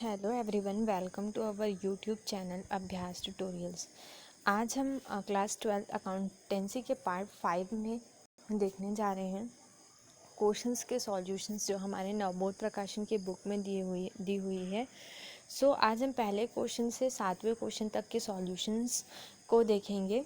Hello everyone, welcome to our YouTube channel Abhyas tutorials. आज हम class 12 accountancy के part 5 में देखने जा रहे हैं क्वेश्चंस के सॉल्यूशंस जो हमारे नवबोध प्रकाशन की बुक में दी हुई है। आज हम पहले क्वेश्चन से 7वें क्वेश्चन तक के सॉल्यूशंस को देखेंगे।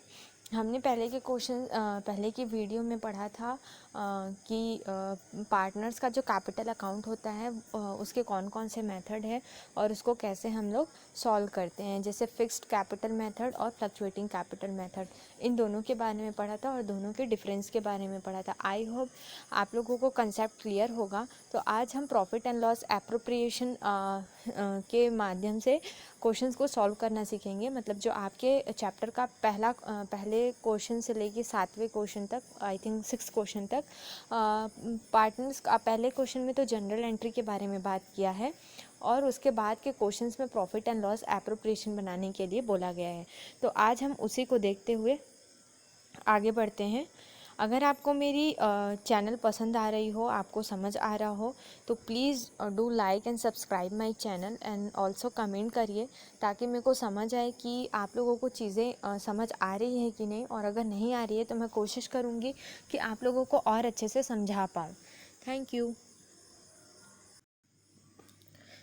हमने पहले की वीडियो में पढ़ा था कि पार्टनर्स का जो कैपिटल अकाउंट होता है उसके कौन कौन से मेथड है और उसको कैसे हम लोग सॉल्व करते हैं, जैसे फिक्स्ड कैपिटल मेथड और फ्लक्चुएटिंग कैपिटल मेथड। इन दोनों के बारे में पढ़ा था और दोनों के डिफरेंस के बारे में पढ़ा था। आई होप आप लोगों को कंसेप्ट क्लियर होगा। तो आज हम प्रॉफिट एंड लॉस एप्रोप्रिएशन के माध्यम से क्वेश्चंस को सॉल्व करना सीखेंगे। मतलब जो आपके चैप्टर का पहले क्वेश्चन से लेके 7वें क्वेश्चन तक, आई थिंक 6 क्वेश्चन तक, पार्टनर्स का पहले क्वेश्चन में तो जनरल एंट्री के बारे में बात किया है और उसके बाद के क्वेश्चंस में प्रॉफिट एंड लॉस एप्रोप्रिएशन बनाने के लिए बोला गया है। तो आज हम उसी को देखते हुए आगे बढ़ते हैं। अगर आपको मेरी चैनल पसंद आ रही हो, आपको समझ आ रहा हो, तो please do like and subscribe my channel and also comment करिए, ताकि मेरे को समझ आए कि आप लोगों को चीज़ें समझ आ रही है कि नहीं। और अगर नहीं आ रही है तो मैं कोशिश करूँगी कि आप लोगों को और अच्छे से समझा पाऊँ। Thank you.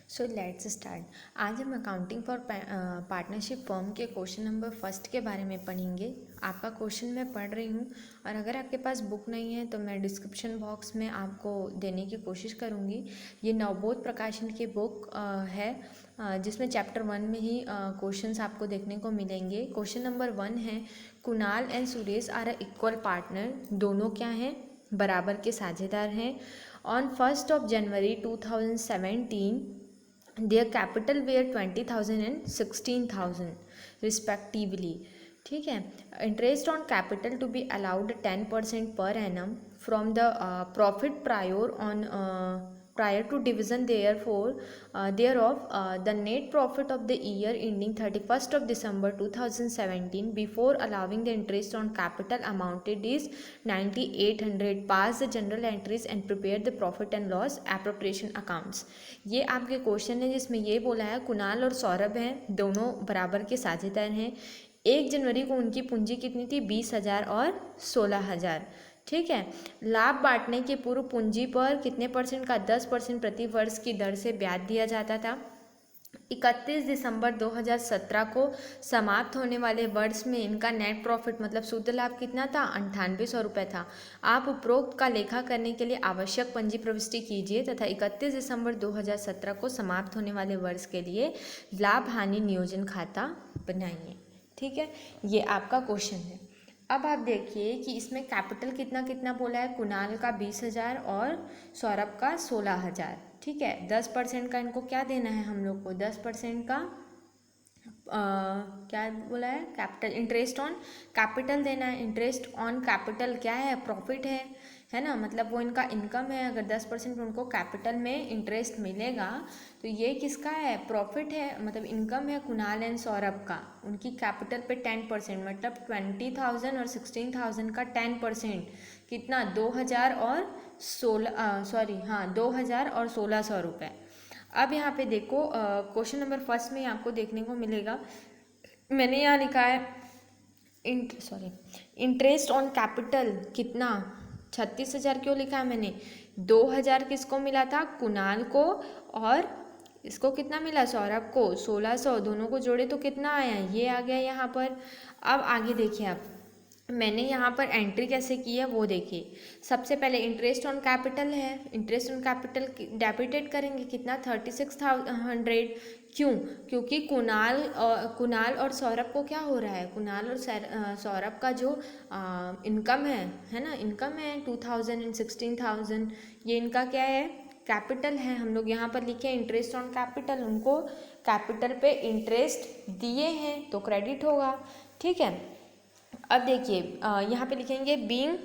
So let's start. आज हम अकाउंटिंग फॉर पार्टनरशिप फर्म के क्वेश्चन नंबर फर्स्ट के बारे में पढ़ेंगे। आपका क्वेश्चन मैं पढ़ रही हूँ और अगर आपके पास बुक नहीं है तो मैं डिस्क्रिप्शन बॉक्स में आपको देने की कोशिश करूँगी। ये नवबोध प्रकाशन की बुक है जिसमें चैप्टर 1 में ही क्वेश्चंस आपको देखने को मिलेंगे। क्वेश्चन नंबर 1 है, Kunal and Suresh are a equal partner. दोनों क्या हैं? बराबर के साझेदार हैं। On 1st of January 2017 their capital were 20,000 and 16,000 respectively. ठीक है। Interest on capital to be allowed 10% per annum from the profit prior to division thereof the net profit of the year ending 31st of December 2017 before allowing the interest on capital amounted is 9800. Pass the general entries and prepare the profit and loss appropriation accounts. ये आपके question है जिसमें ये बोला है कुणाल और सौरभ हैं, दोनों बराबर के साझेदार हैं। 1 जनवरी को उनकी पूंजी कितनी थी? 20,000 और 16,000। ठीक है। लाभ बांटने के पूर्व पूंजी पर कितने परसेंट का? 10% प्रति वर्ष की दर से ब्याज दिया जाता था। 31 दिसंबर 2017 को समाप्त होने वाले वर्ष में इनका नेट प्रॉफिट मतलब शुद्ध लाभ कितना था? 9800 रुपये था। आप उपरोक्त का लेखा करने के लिए आवश्यक पंजी प्रविष्टि कीजिए तथा 31 दिसंबर 2017 को समाप्त होने वाले वर्ष के लिए लाभ हानि नियोजन खाता बनाइए। ठीक है, ये आपका क्वेश्चन है। अब आप देखिए कि इसमें कैपिटल कितना कितना बोला है। कुणाल का 20,000 और सौरभ का 16,000। ठीक है। 10% का इनको क्या देना है हम लोग को? 10% का क्या बोला है? कैपिटल, इंटरेस्ट ऑन कैपिटल देना है। इंटरेस्ट ऑन कैपिटल क्या है? प्रॉफिट है ना। मतलब वो इनका इनकम है। अगर 10% उनको कैपिटल में इंटरेस्ट मिलेगा तो ये किसका है? प्रॉफिट है, मतलब इनकम है कुणाल एंड सौरभ का। उनकी कैपिटल पे 10% मतलब 20,000 और 16,000 का 10% कितना? 2,000 और 1600 रुपये। अब यहाँ पे देखो क्वेश्चन नंबर फर्स्ट में आपको देखने को मिलेगा, मैंने यहाँ लिखा है इंटरेस्ट ऑन कैपिटल कितना? 36,000 क्यों लिखा है मैंने? 2,000 किसको मिला था? कुणाल को। और इसको कितना मिला? सौरभ को 1600। दोनों को जोड़े तो कितना आया? ये आ गया यहाँ पर। अब आगे देखिए आप, मैंने यहाँ पर एंट्री कैसे की है वो देखिए। सबसे पहले इंटरेस्ट ऑन कैपिटल है, इंटरेस्ट ऑन कैपिटल डेबिटेड करेंगे कितना? 3600। क्यों? क्योंकि कुणाल और सौरभ को क्या हो रहा है? कुणाल और सौरभ का जो इनकम है ना, इनकम है 2,000 एंड 16,000। ये इनका क्या है? कैपिटल है। हम लोग यहाँ पर लिखे इंटरेस्ट ऑन कैपिटल, उनको कैपिटल पे इंटरेस्ट दिए हैं तो क्रेडिट होगा। ठीक है। अब देखिए यहाँ पे लिखेंगे बीइंग,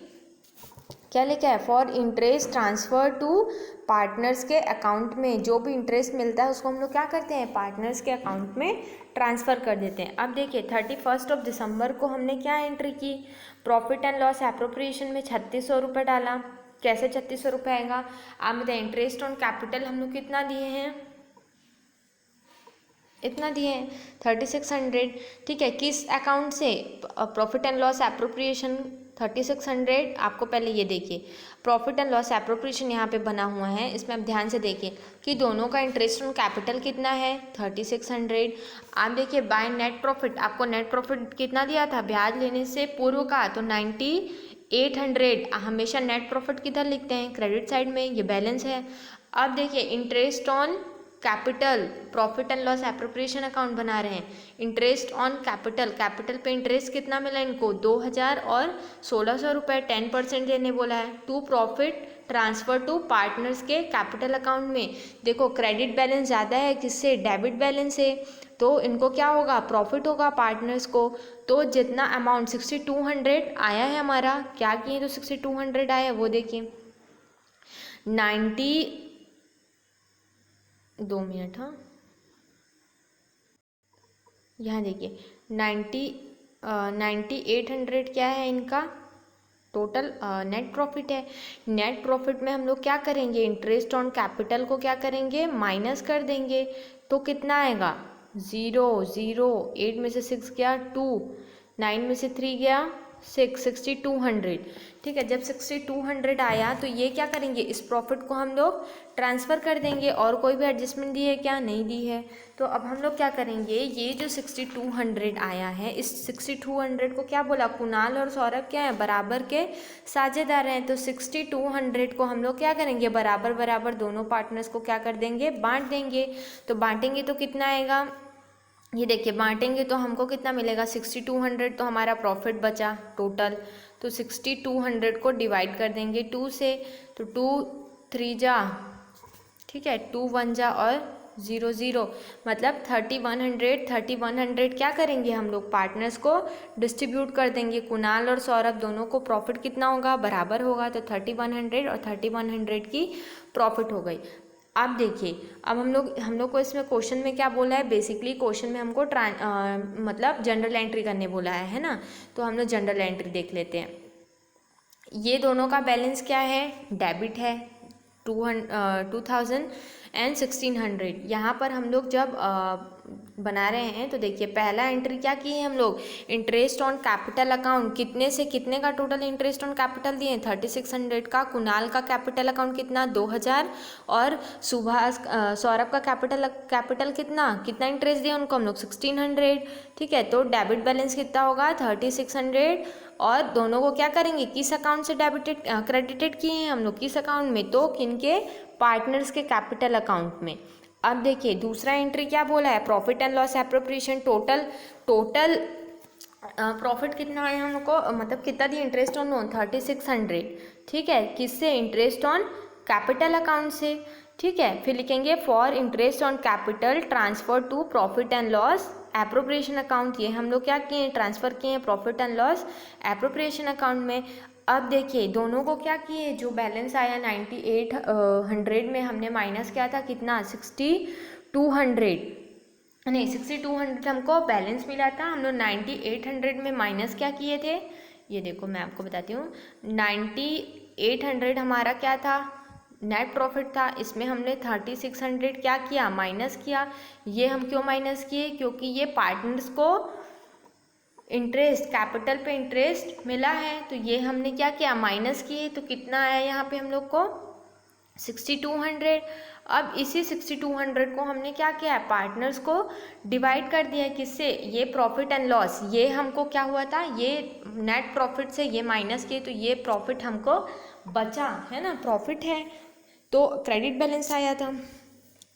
क्या लिखा है? For interest transfer to partners के अकाउंट में। जो भी इंटरेस्ट मिलता है उसको हम लोग क्या करते हैं? पार्टनर्स के अकाउंट में ट्रांसफ़र कर देते हैं। अब देखिए 31 ऑफ दिसंबर को हमने क्या एंट्री की? प्रॉफिट एंड लॉस एप्रोप्रिएशन में 3600 रुपये डाला। कैसे 3600 रुपये आएगा? अब इंटरेस्ट ऑन कैपिटल हम लोग कितना दिए हैं? इतना दिए हैं 3600। ठीक है, किस अकाउंट से? Profit and loss appropriation 3600। आपको पहले ये देखिए प्रॉफिट एंड लॉस एप्रोप्रिएशन यहाँ पे बना हुआ है, इसमें आप ध्यान से देखिए कि दोनों का इंटरेस्ट ऑन कैपिटल कितना है 3600। आप देखिए बाय नेट प्रॉफिट, आपको नेट प्रॉफिट कितना दिया था ब्याज लेने से पूर्व का, तो 9800। हमेशा नेट प्रॉफिट किधर लिखते हैं? क्रेडिट साइड में, ये बैलेंस है। अब देखिए interest on capital, profit and loss appropriation account बना रहे हैं, इंटरेस्ट ऑन कैपिटल, कैपिटल पे इंटरेस्ट कितना मिला इनको 2000 और 1600 रुपये, 10% देने बोला है। To profit transfer to partners के कैपिटल अकाउंट में। देखो क्रेडिट बैलेंस ज़्यादा है, किससे? डेबिट बैलेंस से, तो इनको क्या होगा? प्रॉफिट होगा पार्टनर्स को। तो जितना अमाउंट 6200 आया है हमारा, क्या किए तो 6200 आया वो देखिए 2 मिनट, हाँ यहाँ देखिए 9800 क्या है इनका टोटल नेट प्रॉफिट है। नेट प्रॉफिट में हम लोग क्या करेंगे? इंटरेस्ट ऑन कैपिटल को क्या करेंगे? माइनस कर देंगे, तो कितना आएगा? 0 0, 8 में से 6 गया 2, 9 में से 3 गया 6, 6200। ठीक है, जब 6200 आया तो ये क्या करेंगे? इस प्रॉफिट को हम लोग ट्रांसफ़र कर देंगे। और कोई भी एडजस्टमेंट दी है क्या? नहीं दी है। तो अब हम लोग क्या करेंगे? ये जो 6200 आया है, इस 6200 को क्या बोला? कुणाल और सौरभ क्या है? बराबर के साझेदार हैं। तो 6200 को हम लोग क्या करेंगे? बराबर बराबर दोनों पार्टनर्स को क्या कर देंगे? बांट देंगे। तो बांटेंगे तो कितना आएगा? ये देखिए बांटेंगे तो हमको कितना मिलेगा? 6200 तो हमारा प्रॉफिट बचा टोटल। तो 6200 को डिवाइड कर देंगे 2 से, तो 2 3 जा, ठीक है, 2 1 जा और 0 0, मतलब 3100 क्या करेंगे हम लोग? पार्टनर्स को डिस्ट्रीब्यूट कर देंगे। कुणाल और सौरभ दोनों को प्रॉफिट कितना होगा? बराबर होगा। तो 3100 और 3100 की प्रॉफिट हो गई। अब देखिए, अब हम लोग को इसमें क्वेश्चन में क्या बोला है? बेसिकली क्वेश्चन में हमको मतलब जनरल एंट्री करने बोला है ना। तो हम लोग जनरल एंट्री देख लेते हैं। ये दोनों का बैलेंस क्या है? डेबिट है 2000 एंड 1600। यहाँ पर हम लोग जब बना रहे हैं तो देखिए पहला एंट्री क्या की है हम लोग? इंटरेस्ट ऑन कैपिटल अकाउंट, कितने से कितने का टोटल इंटरेस्ट ऑन कैपिटल दिए? 3600 का। कुणाल का कैपिटल अकाउंट कितना? 2000। और सुभाष सौरभ का कैपिटल कितना इंटरेस्ट दिया उनको हम लोग? 1600। ठीक है, तो डेबिट बैलेंस कितना होगा? 3600। और दोनों को क्या करेंगे? किस अकाउंट से क्रेडिटेड किए हैं हम लोग? किस अकाउंट में? तो किनके? पार्टनर्स के कैपिटल अकाउंट में। अब देखिए दूसरा एंट्री क्या बोला है? Profit and loss appropriation. Total profit कितना आया हमको, मतलब कितना दिया? Interest on loan 3600। ठीक है, किससे? इंटरेस्ट ऑन कैपिटल अकाउंट से। ठीक है, फिर लिखेंगे for interest on capital transfer to profit and loss appropriation account. ये हम लोग क्या किए? ट्रांसफ़र किए profit and loss appropriation account में। अब देखिए दोनों को क्या किए? जो बैलेंस आया 9800 में हमने माइनस किया था कितना? 6200, नहीं 6200 हमको बैलेंस मिला था, हम लोग 9800 में माइनस क्या किए थे? ये देखो मैं आपको बताती हूँ। 9800 हमारा क्या था? नेट प्रॉफिट था। इसमें हमने 3600 क्या किया? माइनस किया। ये हम क्यों माइनस किए? क्योंकि ये पार्टनर्स को इंटरेस्ट, कैपिटल पे इंटरेस्ट मिला है, तो ये हमने क्या किया? माइनस किए। तो कितना आया यहाँ पे हम लोग को? 6200। अब इसी 6200 को हमने क्या किया है? पार्टनर्स को डिवाइड कर दिया है। किससे? ये प्रॉफिट एंड लॉस, ये हमको क्या हुआ था? ये नेट प्रॉफिट से ये माइनस किए, तो ये प्रॉफिट हमको बचा है ना, प्रॉफिट है, तो क्रेडिट बैलेंस आया था।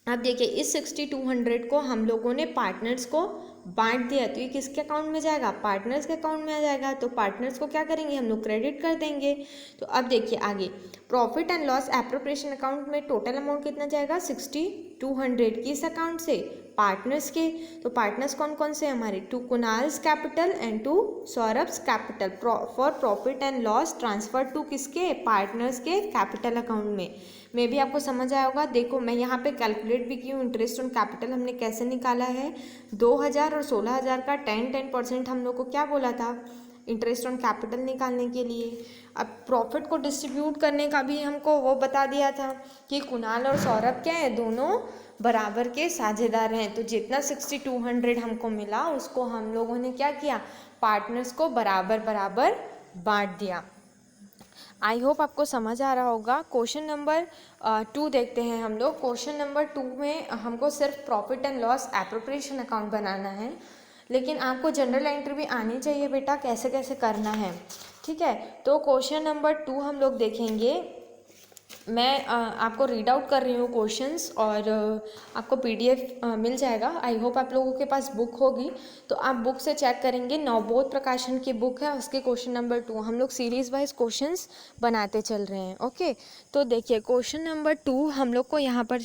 अब देखिए इस 6200 को हम लोगों ने पार्टनर्स को बांट दिया, तो ये किसके अकाउंट में जाएगा? पार्टनर्स के अकाउंट में आ जाएगा। तो पार्टनर्स को क्या करेंगे हम लोग? क्रेडिट कर देंगे। तो अब देखिए आगे profit and loss appropriation account में टोटल अमाउंट कितना जाएगा? 6200। किस अकाउंट से? पार्टनर्स के। तो पार्टनर्स कौन कौन से हमारे? To Kunal's capital and to Saurabh's capital for profit and loss transfer to किसके? पार्टनर्स के कैपिटल अकाउंट में भी आपको समझ आया होगा। देखो मैं यहाँ पे कैलकुलेट भी की हूँ, इंटरेस्ट ऑन कैपिटल हमने कैसे निकाला है। 2000 और 16000 का 10% हम लोग को क्या बोला था? इंटरेस्ट ऑन कैपिटल निकालने के लिए। अब प्रॉफिट को डिस्ट्रीब्यूट करने का भी हमको वो बता दिया था कि कुणाल और सौरभ क्या है? दोनों बराबर के साझेदार हैं। तो जितना 6200 हमको मिला उसको हम लोगों ने क्या किया, पार्टनर्स को बराबर बराबर बांट दिया। आई होप आपको समझ आ रहा होगा। क्वेश्चन नंबर 2 देखते हैं हम लोग। क्वेश्चन नंबर 2 में हमको सिर्फ profit and loss appropriation account बनाना है, लेकिन आपको जनरल एंट्री भी आनी चाहिए बेटा, कैसे कैसे करना है, ठीक है। तो क्वेश्चन नंबर 2 हम लोग देखेंगे। मैं आपको रीड आउट कर रही हूँ क्वेश्चंस, और आपको पीडीएफ मिल जाएगा। आई होप आप लोगों के पास बुक होगी, तो आप बुक से चेक करेंगे। नवबोध प्रकाशन की बुक है, उसके क्वेश्चन नंबर 2 हम लोग सीरीज वाइज क्वेश्चंस बनाते चल रहे हैं। ओके, तो देखिए क्वेश्चन नंबर 2 हम लोग को यहाँ पर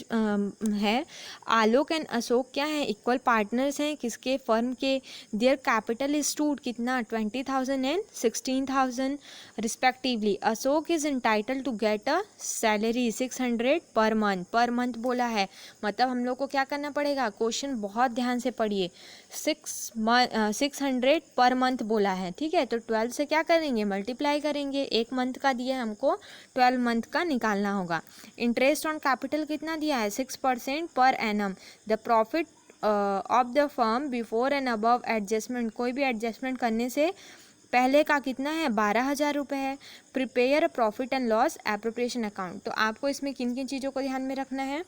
है, आलोक एंड अशोक क्या है, इक्वल पार्टनर्स हैं किसके, फर्म के। देयर कैपिटल इज टू कितना, 20,000 and 16,000 respectively. Ashok is entitle to get a salary 600 per month बोला है, मतलब हम लोग को क्या करना पड़ेगा, क्वेश्चन बहुत ध्यान से पढ़िए। 600 पर मंथ बोला है, ठीक है। तो 12 से क्या करेंगे, मल्टीप्लाई करेंगे। एक मंथ का दिया है हमको, 12 मंथ का निकालना होगा। इंटरेस्ट ऑन कैपिटल कितना दिया है, 6% per annum. The profit of the firm before and above adjustment, कोई भी एडजस्टमेंट करने से पहले का कितना है, 12,000 रुपये है। Prepare profit and loss appropriation account, तो आपको इसमें किन किन चीज़ों को ध्यान में रखना है।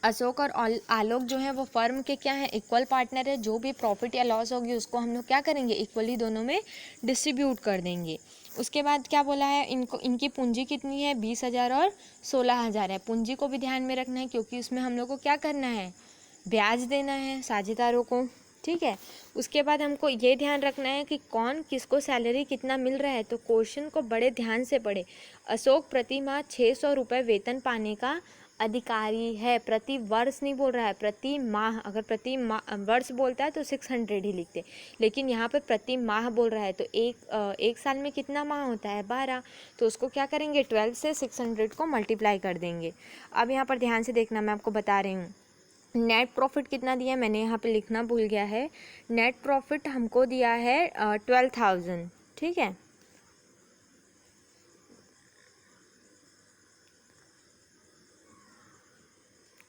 अशोक और आलोक जो है वो फर्म के क्या है, इक्वल पार्टनर है। जो भी प्रॉफिट या लॉस होगी उसको हम लोग क्या करेंगे, इक्वली दोनों में डिस्ट्रीब्यूट कर देंगे। उसके बाद क्या बोला है, इनकी पूंजी कितनी है, 20,000 और 16,000 है। पूंजी को भी ध्यान में रखना है, क्योंकि उसमें हम लोग को क्या करना है, ब्याज देना है साझेदारों को, ठीक है। उसके बाद हमको ये ध्यान रखना है कि कौन किसको सैलरी कितना मिल रहा है। तो क्वेश्चन को बड़े ध्यान से पढ़े। अशोक प्रति माह 600 रुपये वेतन पाने का अधिकारी है। प्रति वर्ष नहीं बोल रहा है, प्रति माह। अगर प्रति वर्ष बोलता है तो 600 ही लिखते, लेकिन यहाँ पे प्रति माह बोल रहा है। तो एक साल में कितना माह होता है, 12। तो उसको क्या करेंगे, 12 से 600 को मल्टीप्लाई कर देंगे। अब यहाँ पर ध्यान से देखना, मैं आपको बता रही हूँ। नेट प्रॉफिट कितना दिया है, मैंने यहाँ पे लिखना भूल गया है। नेट प्रॉफिट हमको दिया है 12,000, ठीक है।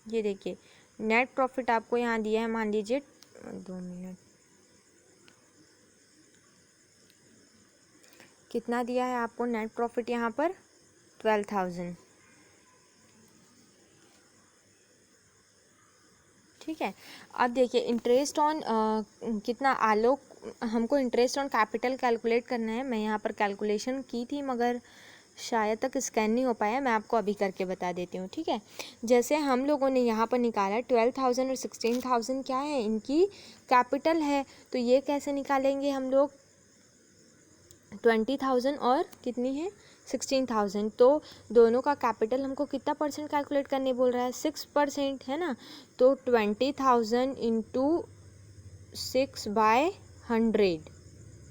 ये देखिए नेट प्रॉफिट आपको यहाँ दिया है, मान लीजिए 2 मिनट, कितना दिया है आपको नेट प्रॉफिट यहाँ पर, 12,000, ठीक है। अब देखिए इंटरेस्ट ऑन कितना, आलोक हमको इंटरेस्ट ऑन कैपिटल कैलकुलेट करना है। मैं यहाँ पर कैलकुलेशन की थी मगर शायद तक स्कैन नहीं हो पाया, मैं आपको अभी करके बता देती हूँ, ठीक है। जैसे हम लोगों ने यहाँ पर निकाला 12,000 और 16,000 क्या है, इनकी कैपिटल है। तो ये कैसे निकालेंगे हम लोग, 20,000 और कितनी है, 16,000। तो दोनों का कैपिटल हमको कितना परसेंट कैलकुलेट करने बोल रहा है, 6% है ना। तो 20,000 इंटू 6/100,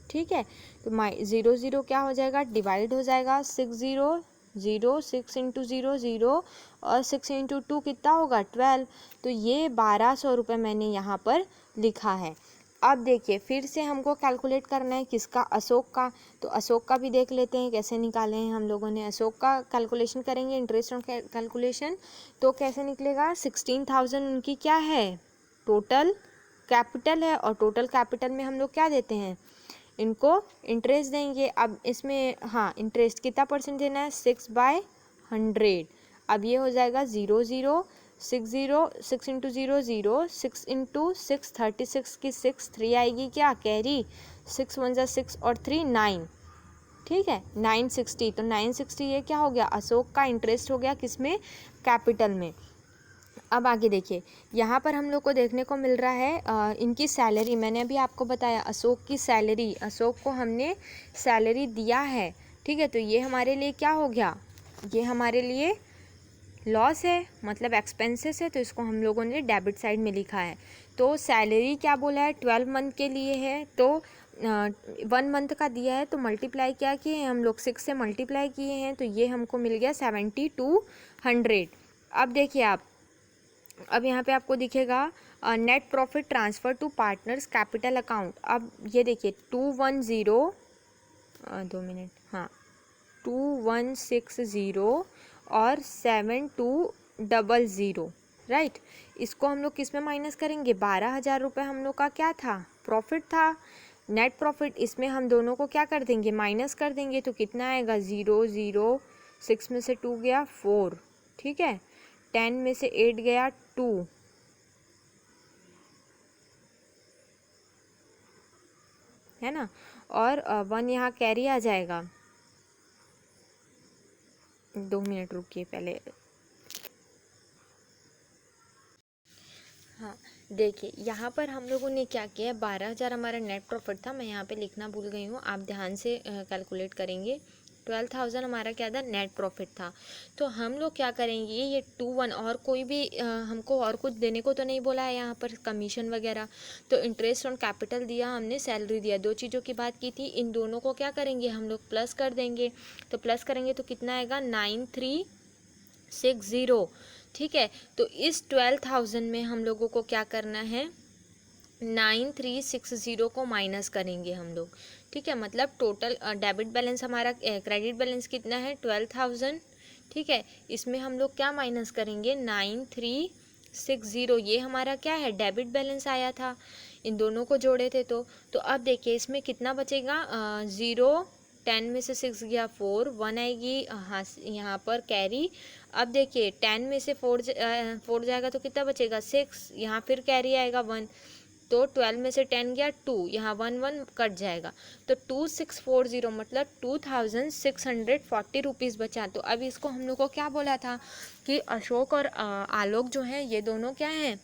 ठीक है। तो 0 क्या हो जाएगा, डिवाइड हो जाएगा। 6 0 0, 6 इंटू 0 0, और 6 इंटू 2 कितना होगा, 12। तो ये 1,200 रुपये मैंने यहाँ पर लिखा है। अब देखिए फिर से हमको कैलकुलेट करना है किसका, अशोक का। तो अशोक का भी देख लेते हैं कैसे निकाले हैं हम लोगों ने। अशोक का कैलकुलेशन करेंगे, इंटरेस्ट ऑन कैलकुलेशन। तो कैसे निकलेगा, 16,000 उनकी क्या है, टोटल कैपिटल है, और टोटल कैपिटल में हम लोग क्या देते हैं, इनको इंटरेस्ट देंगे। अब इसमें हाँ, इंटरेस्ट कितना परसेंट देना है, 6/100। अब ये हो जाएगा 0 0, 6 0, 6 इंटू 0 0, 6 इंटू 6 36 की 6 3 आएगी क्या, कैरी। 6 1 जा 6 और 3 9, ठीक है। 960, तो 960 ये क्या हो गया, अशोक का इंटरेस्ट हो गया किसमें, कैपिटल में। अब आगे देखिए, यहाँ पर हम लोग को देखने को मिल रहा है इनकी सैलरी। मैंने अभी आपको बताया अशोक की सैलरी, अशोक को हमने सैलरी दिया है, ठीक है। तो ये हमारे लिए क्या हो गया, ये हमारे लिए लॉस है, मतलब एक्सपेंसेस है। तो इसको हम लोगों ने डेबिट साइड में लिखा है। तो सैलरी क्या बोला है, 12 मंथ के लिए है। तो 1 मंथ का दिया है, तो मल्टीप्लाई क्या किए हैं हम लोग, 6 से मल्टीप्लाई किए हैं। तो ये हमको मिल गया 7,200। अब देखिए आप, अब यहाँ पे आपको दिखेगा net profit transfer to partners capital account. अब ये देखिए 210, 2 मिनट, हाँ, 2160 और 7200, राइट। इसको हम लोग किस में माइनस करेंगे, 12,000 रुपये हम लोग का क्या था, प्रॉफिट था, नेट प्रॉफिट। इसमें हम दोनों को क्या कर देंगे, माइनस कर देंगे, तो कितना आएगा, 0 0, 6 में से 2 गया 4, ठीक है, 10 में से 8 गया 2, है ना, और 1 यहाँ कैरी आ जाएगा। 2 मिनट रुकिए पहले। हाँ देखिए, यहाँ पर हम लोगों ने क्या किया, 12,000 हमारा नेट प्रॉफिट था, मैं यहाँ पे लिखना भूल गई हूँ, आप ध्यान से कैलकुलेट करेंगे। 12,000 हमारा क्या था, नेट प्रॉफिट था। तो हम लोग क्या करेंगे, ये 2 1 और कोई भी हमको और कुछ देने को तो नहीं बोला है यहाँ पर, कमीशन वगैरह। तो इंटरेस्ट ऑन कैपिटल दिया हमने, सैलरी दिया, 2 चीज़ों की बात की थी। इन दोनों को क्या करेंगे हम लोग, प्लस कर देंगे। तो प्लस करेंगे तो कितना आएगा, 9360, ठीक है। तो इस 12,000 में हम लोगों को क्या करना है, 9360 को माइनस करेंगे हम लोग, ठीक है। मतलब टोटल डेबिट बैलेंस हमारा, क्रेडिट बैलेंस कितना है, 12,000, ठीक है। इसमें हम लोग क्या माइनस करेंगे, 9360, ये हमारा क्या है, डेबिट बैलेंस आया था, इन दोनों को जोड़े थे। तो अब देखिए इसमें कितना बचेगा, 0, 10 में से 6 गया 4, 1 आएगी हाँ यहाँ पर कैरी। अब देखिए 10 में से 4 जाएगा तो कितना बचेगा, 6, यहाँ फिर कैरी आएगा 1, तो 12 में से 10 गया 2, यहाँ 1 1 कट जाएगा, तो 2640 मतलब 2640 रुपीज़ बचा। तो अब इसको हम लोग को क्या बोला था कि अशोक और आलोक जो हैं ये दोनों क्या हैं,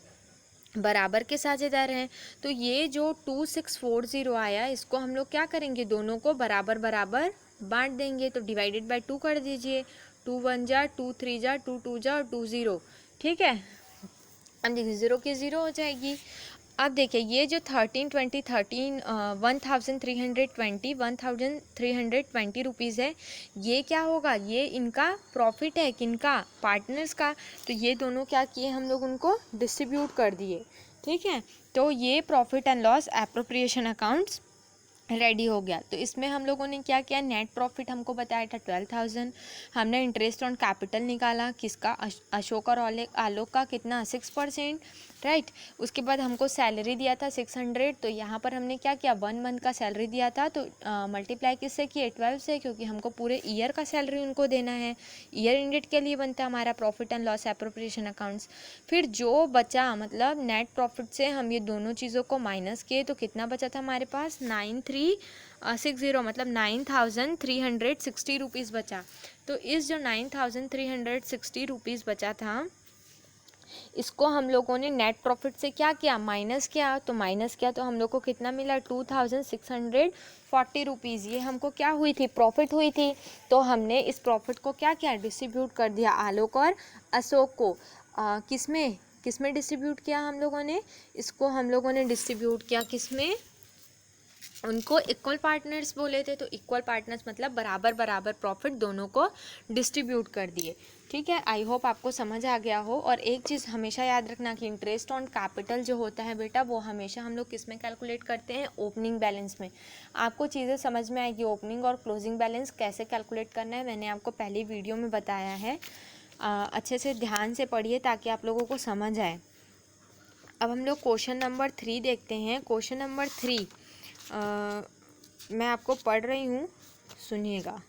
बराबर के साझेदार हैं। तो ये जो 2640 आया, इसको हम लोग क्या करेंगे, दोनों को बराबर बराबर बांट देंगे। तो डिवाइडेड बाय 2 कर दीजिए, 2 1 जा, 2 3 जा, 2 2 जा और 2 0, ठीक है। अब देखिए 0 की 0 हो जाएगी। अब देखिए ये जो 1320 रुपीज़ है, ये क्या होगा, ये इनका प्रॉफिट है, किनका, पार्टनर्स का। तो ये दोनों क्या किए हम लोग, उनको डिस्ट्रीब्यूट कर दिए, ठीक है। तो ये profit and loss appropriation accounts ready हो गया। तो इसमें हम लोगों ने क्या किया, नेट प्रॉफिट हमको बताया था 12,000, हमने इंटरेस्ट ऑन कैपिटल निकाला, किसका, अशोक और आलोक का, कितना, 6%, राइट। उसके बाद हमको सैलरी दिया था 600, तो यहाँ पर हमने क्या किया, 1 मंथ का सैलरी दिया था, तो मल्टीप्लाई किससे किए, 12 से, क्योंकि हमको पूरे ईयर का सैलरी उनको देना है, ईयर एंडेड के लिए बनता है हमारा profit and loss appropriation accounts. फिर जो बचा, मतलब नेट प्रॉफिट से हम ये दोनों चीज़ों को माइनस किए, तो कितना बचा था हमारे पास, 9360, मतलब 9360 रुपीज़ बचा। तो इस जो 9360 रुपीज़ बचा था, इसको हम लोगों ने नेट प्रॉफिट से क्या किया, माइनस किया। तो माइनस किया तो हम लोग को कितना मिला, 2640 रुपीज़। ये हमको क्या हुई थी, प्रॉफिट हुई थी। तो हमने इस प्रॉफिट को क्या किया, डिस्ट्रीब्यूट कर दिया आलोक और अशोक को। किसमें किसमें डिस्ट्रीब्यूट किया हम लोगों ने, इसको हम लोगों ने डिस्ट्रीब्यूट किया किसमें, उनको इक्वल पार्टनर्स बोले थे, तो इक्वल पार्टनर्स मतलब बराबर बराबर प्रॉफिट दोनों को डिस्ट्रीब्यूट कर दिए, ठीक है। आई होप आपको समझ आ गया हो। और एक चीज़ हमेशा याद रखना कि इंटरेस्ट ऑन कैपिटल जो होता है बेटा, वो हमेशा हम लोग किस में कैलकुलेट करते हैं, ओपनिंग बैलेंस में। आपको चीज़ें समझ में आएगी, ओपनिंग और क्लोजिंग बैलेंस कैसे कैलकुलेट करना है, मैंने आपको पहली वीडियो में बताया है। अच्छे से ध्यान से पढ़िए ताकि आप लोगों को समझ आए। अब हम लोग क्वेश्चन नंबर 3 देखते हैं। क्वेश्चन नंबर 3 मैं आपको पढ़ रही हूँ, सुनिएगा।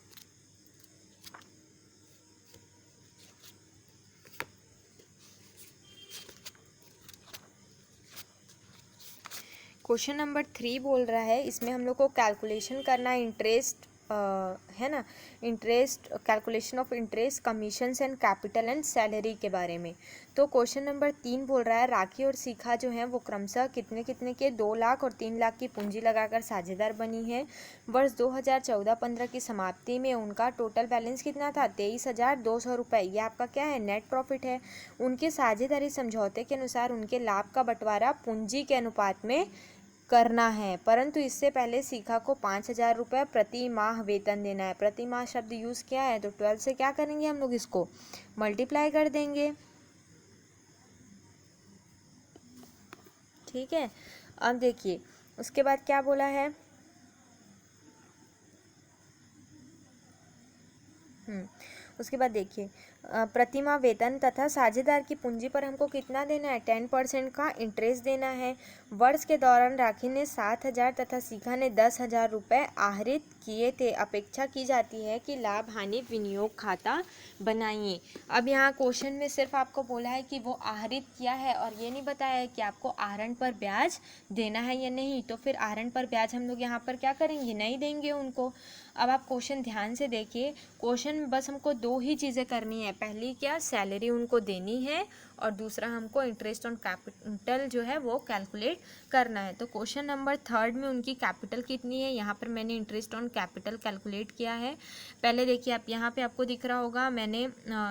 क्वेश्चन नंबर 3 बोल रहा है, इसमें हम लोग को कैलकुलेशन करना है इंटरेस्ट, है ना, interest, calculation of interest, commissions and capital and salary के बारे में। तो क्वेश्चन नंबर 3 बोल रहा है, राखी और शिखा जो हैं वो क्रमशः कितने कितने के 2 लाख और 3 लाख की पूंजी लगाकर साझेदार बनी है। वर्ष 2014-15 की समाप्ति में उनका टोटल बैलेंस कितना था, 23,200 रुपये। ये आपका क्या है, नेट प्रॉफिट है। उनके साझेदारी समझौते के अनुसार उनके लाभ का बंटवारा पूंजी के अनुपात में करना है, परंतु इससे पहले शिखा को 5,000 रुपये प्रति माह वेतन देना है। प्रति माह शब्द यूज़ किया है, तो 12 से क्या करेंगे हम लोग, इसको मल्टीप्लाई कर देंगे, ठीक है। अब देखिए उसके बाद क्या बोला है, उसके बाद देखिए प्रतिमा वेतन तथा साझेदार की पूंजी पर हमको कितना देना है, 10% का इंटरेस्ट देना है। वर्ष के दौरान राखी ने 7,000 तथा शिखा ने 10,000 रुपये आहरित किए थे। अपेक्षा की जाती है कि लाभ हानि विनियोग खाता बनाइए। अब यहाँ क्वेश्चन में सिर्फ आपको बोला है कि वो आहरित किया है और ये नहीं बताया है कि आपको आहरण पर ब्याज देना है या नहीं। तो फिर आहरण पर ब्याज हम लोग यहाँ पर क्या करेंगे, नहीं देंगे उनको। अब आप क्वेश्चन ध्यान से देखिए, क्वेश्चन में बस हमको दो ही चीज़ें करनी है। पहली क्या, सैलरी उनको देनी है और दूसरा हमको इंटरेस्ट ऑन कैपिटल जो है वो कैलकुलेट करना है। तो क्वेश्चन नंबर 3 में उनकी कैपिटल कितनी है, यहाँ पर मैंने इंटरेस्ट ऑन कैपिटल कैलकुलेट किया है। पहले देखिए आप यहाँ पे आपको दिख रहा होगा मैंने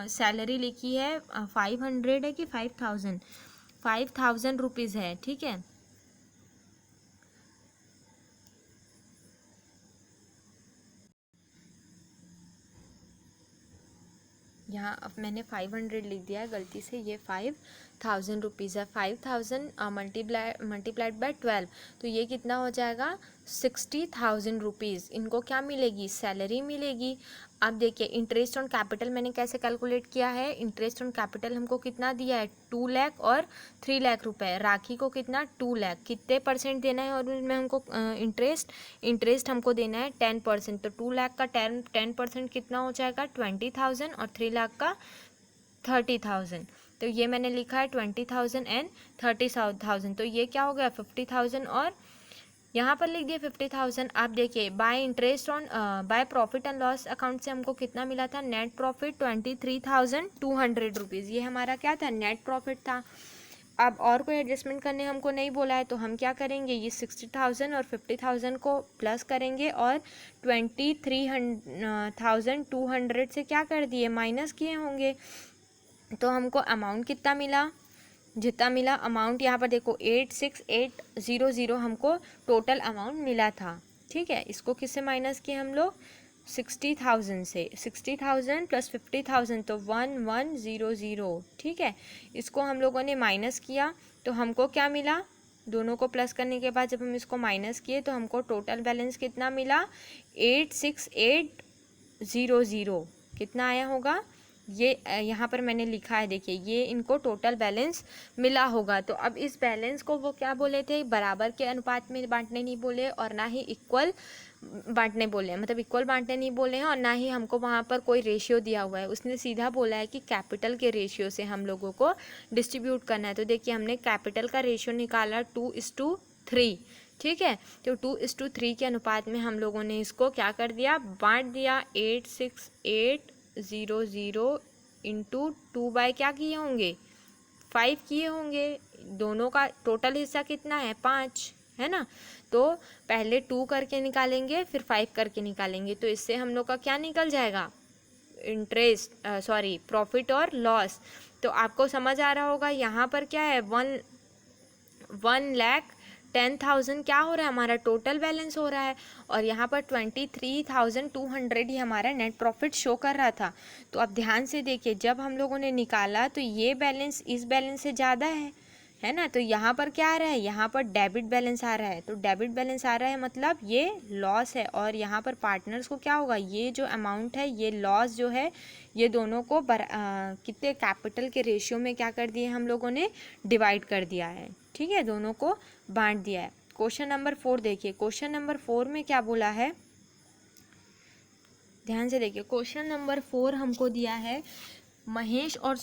सैलरी लिखी है 500 है कि 5,000 रुपीज़ है, ठीक है। यहाँ अब मैंने 500 लिख दिया है गलती से, ये 5,000 रुपीज़ है। 5,000 मल्टीप्लाइड बाय 12 तो ये कितना हो जाएगा, 60,000 रुपीज़। इनको क्या मिलेगी, सैलरी मिलेगी। अब देखिए इंटरेस्ट ऑन कैपिटल मैंने कैसे कैलकुलेट किया है। इंटरेस्ट ऑन कैपिटल हमको कितना दिया है, 2 लाख और 3 लाख रुपए। राखी को कितना, 2 लाख। कितने परसेंट देना है और उसमें हमको इंटरेस्ट हमको देना है 10%। तो 2 लाख का 10% कितना हो जाएगा, 20,000 और 3 लाख का 30,000। तो ये मैंने लिखा है 20,000 एंड 30,000। तो ये क्या हो गया, 50,000 और यहाँ पर लिख दिए 50,000। आप देखिए by profit and loss account से हमको कितना मिला था, नेट प्रॉफिट 23,200 रुपीज़। ये हमारा क्या था, नेट प्रॉफिट था। अब और कोई एडजस्टमेंट करने हमको नहीं बोला है तो हम क्या करेंगे, ये 60,000 और 50,000 को प्लस करेंगे और 23,200 से क्या कर दिए, माइनस किए होंगे। तो हमको अमाउंट कितना मिला, जितना मिला अमाउंट यहाँ पर देखो 86,800 हमको टोटल अमाउंट मिला था, ठीक है। इसको किससे माइनस किए हम लोग, 60,000 से। 60,000 प्लस 50,000 तो 1100, ठीक है। इसको हम लोगों ने माइनस किया तो हमको क्या मिला, दोनों को प्लस करने के बाद जब हम इसको माइनस किए तो हमको टोटल बैलेंस कितना मिला, 86,800 कितना आया होगा, ये यहाँ पर मैंने लिखा है देखिए, ये इनको टोटल बैलेंस मिला होगा। तो अब इस बैलेंस को वो क्या बोले थे, बराबर के अनुपात में बांटने नहीं बोले और ना ही इक्वल बांटने बोले हैं, मतलब इक्वल बांटने नहीं बोले हैं और ना ही हमको वहाँ पर कोई रेशियो दिया हुआ है। उसने सीधा बोला है कि कैपिटल के रेशियो से हम लोगों को डिस्ट्रीब्यूट करना है। तो देखिए हमने कैपिटल का रेशियो निकाला 2:3, ठीक है। तो 2:3 के अनुपात में हम लोगों ने इसको क्या कर दिया, बांट दिया। 86,800 इंटू 2 बाय क्या किए होंगे, 5 किए होंगे। दोनों का टोटल हिस्सा कितना है, 5 है ना। तो पहले 2 करके निकालेंगे फिर 5 करके निकालेंगे। तो इससे हम लोग का क्या निकल जाएगा, प्रॉफिट और लॉस। तो आपको समझ आ रहा होगा यहाँ पर क्या है, 1,10,000 क्या हो रहा है, हमारा टोटल बैलेंस हो रहा है और यहाँ पर 23,200 ही हमारा नेट प्रॉफिट शो कर रहा था। तो अब ध्यान से देखिए, जब हम लोगों ने निकाला तो ये बैलेंस इस बैलेंस से ज़्यादा है ना। तो यहाँ पर क्या आ रहा है, यहाँ पर डेबिट बैलेंस आ रहा है। तो डेबिट बैलेंस आ रहा है मतलब ये लॉस है। और यहाँ पर पार्टनर्स को क्या होगा, ये जो अमाउंट है, ये लॉस जो है, ये दोनों को कितने कैपिटल के रेशियो में क्या कर दिए हम लोगों ने, डिवाइड कर दिया है, ठीक है, दोनों को बांट दिया है। क्वेश्चन नंबर 4 देखिए, क्वेश्चन नंबर 4 में क्या बोला है, ध्यान से देखिए। क्वेश्चन नंबर 4 हमको दिया है, महेश और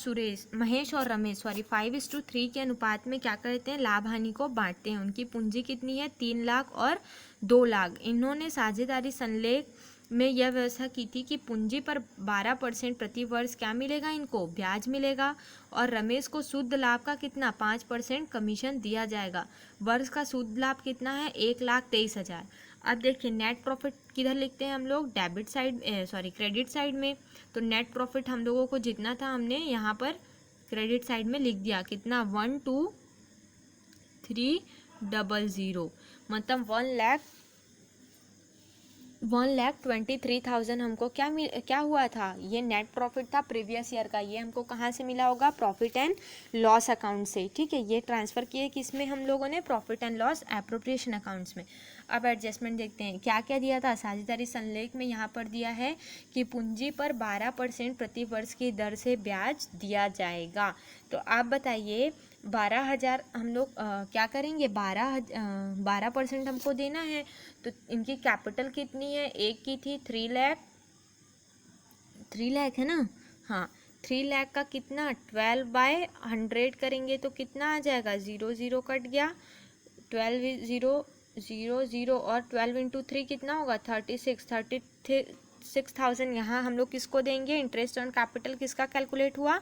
रमेश 5:3 के अनुपात में क्या करते हैं, लाभ हानि को बांटते हैं। उनकी पूंजी कितनी है, 3 लाख और 2 लाख। इन्होंने साझेदारी संलेख में यह व्यवस्था की थी कि पूंजी पर 12% प्रति वर्ष क्या मिलेगा, इनको ब्याज मिलेगा और रमेश को शुद्ध लाभ का कितना, 5% कमीशन दिया जाएगा। वर्ष का शुद्ध लाभ कितना है, 1,23,000। अब देखिए नेट प्रॉफिट किधर लिखते हैं हम लोग, क्रेडिट साइड में। तो नेट प्रॉफिट हम लोगों को जितना था हमने यहाँ पर क्रेडिट साइड में लिख दिया, कितना, 1,23,000 मतलब 1,00,000 1,23,000 हमको क्या हुआ था, ये नेट प्रॉफिट था प्रीवियस ईयर का, ये हमको कहाँ से मिला होगा, प्रॉफिट एंड लॉस अकाउंट से। ठीक है, ये ट्रांसफ़र किए किस में हम लोगों ने, profit and loss appropriation accounts में। अब एडजस्टमेंट देखते हैं क्या क्या दिया था। साझेदारी संलेख में यहाँ पर दिया है कि पूंजी पर 12% प्रति वर्ष की दर से ब्याज दिया जाएगा। तो आप बताइए 12,000 हम लोग क्या करेंगे, 12% हमको देना है, तो इनकी कैपिटल कितनी है, एक की थी 3 लाख है ना, हाँ 3 लाख का कितना 12/100 करेंगे तो कितना आ जाएगा, 0 0 कट गया, 12 0 0 0 और 12 इंटू 3 कितना होगा 36,000। यहाँ हम लोग किसको देंगे, इंटरेस्ट ऑन कैपिटल किसका कैलकुलेट हुआ,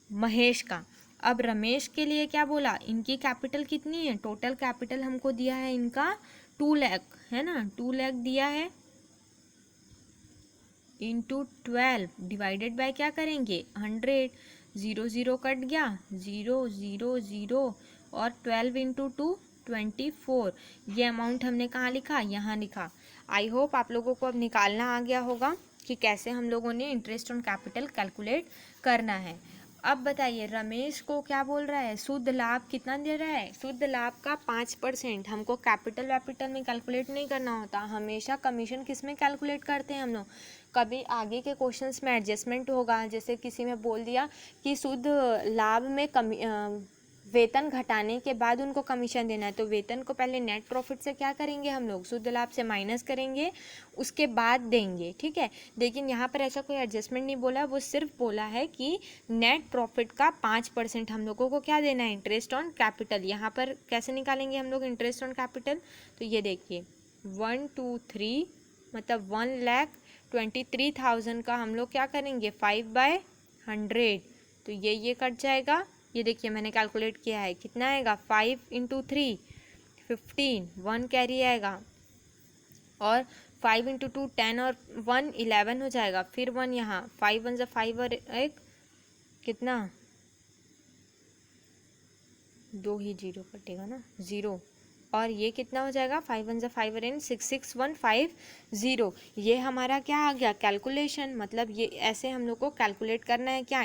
महेश का। अब रमेश के लिए क्या बोला, इनकी कैपिटल कितनी है, टोटल कैपिटल हमको दिया है इनका 2 लाख है ना, 2 लाख दिया है, इंटू 12 डिवाइडेड बाय क्या करेंगे 100, 0 0 कट गया, 0 0 0 और 12 इंटू 2 24। ये अमाउंट हमने कहाँ लिखा, यहाँ लिखा। आई होप आप लोगों को अब निकालना आ गया होगा कि कैसे हम लोगों ने इंटरेस्ट ऑन कैपिटल कैलकुलेट करना है। अब बताइए रमेश को क्या बोल रहा है, शुद्ध लाभ कितना दे रहा है, शुद्ध लाभ का 5%। हमको कैपिटल वैपिटल में कैलकुलेट नहीं करना होता, हमेशा कमीशन किस में कैलकुलेट करते हैं हम लोग। कभी आगे के क्वेश्चंस में एडजस्टमेंट होगा, जैसे किसी में बोल दिया कि शुद्ध लाभ में वेतन घटाने के बाद उनको कमीशन देना है, तो वेतन को पहले नेट प्रॉफिट से क्या करेंगे हम लोग, शुद्ध लाभ से माइनस करेंगे, उसके बाद देंगे। ठीक है, लेकिन यहाँ पर ऐसा कोई एडजस्टमेंट नहीं बोला, वो सिर्फ बोला है कि नेट प्रॉफिट का 5% हम लोगों को क्या देना है, इंटरेस्ट ऑन कैपिटल। यहाँ पर कैसे निकालेंगे हम लोग इंटरेस्ट ऑन कैपिटल, तो ये देखिए 1 2 3 मतलब 1,23,000 का हम लोग क्या करेंगे 5/100, तो ये कट जाएगा। ये देखिए मैंने कैलकुलेट किया है, कितना आएगा 5 इंटू 3 15, 1 कैरी आएगा, और 5 इंटू 2 10 और 1 11 हो जाएगा, फिर 1 यहाँ 5 1 5 और एक कितना 2 ही 0 कटेगा ना 0, और ये कितना हो जाएगा 5 1 5 और 66150। ये हमारा क्या आ गया कैलकुलेशन, मतलब ये ऐसे हम लोग को कैलकुलेट करना है क्या,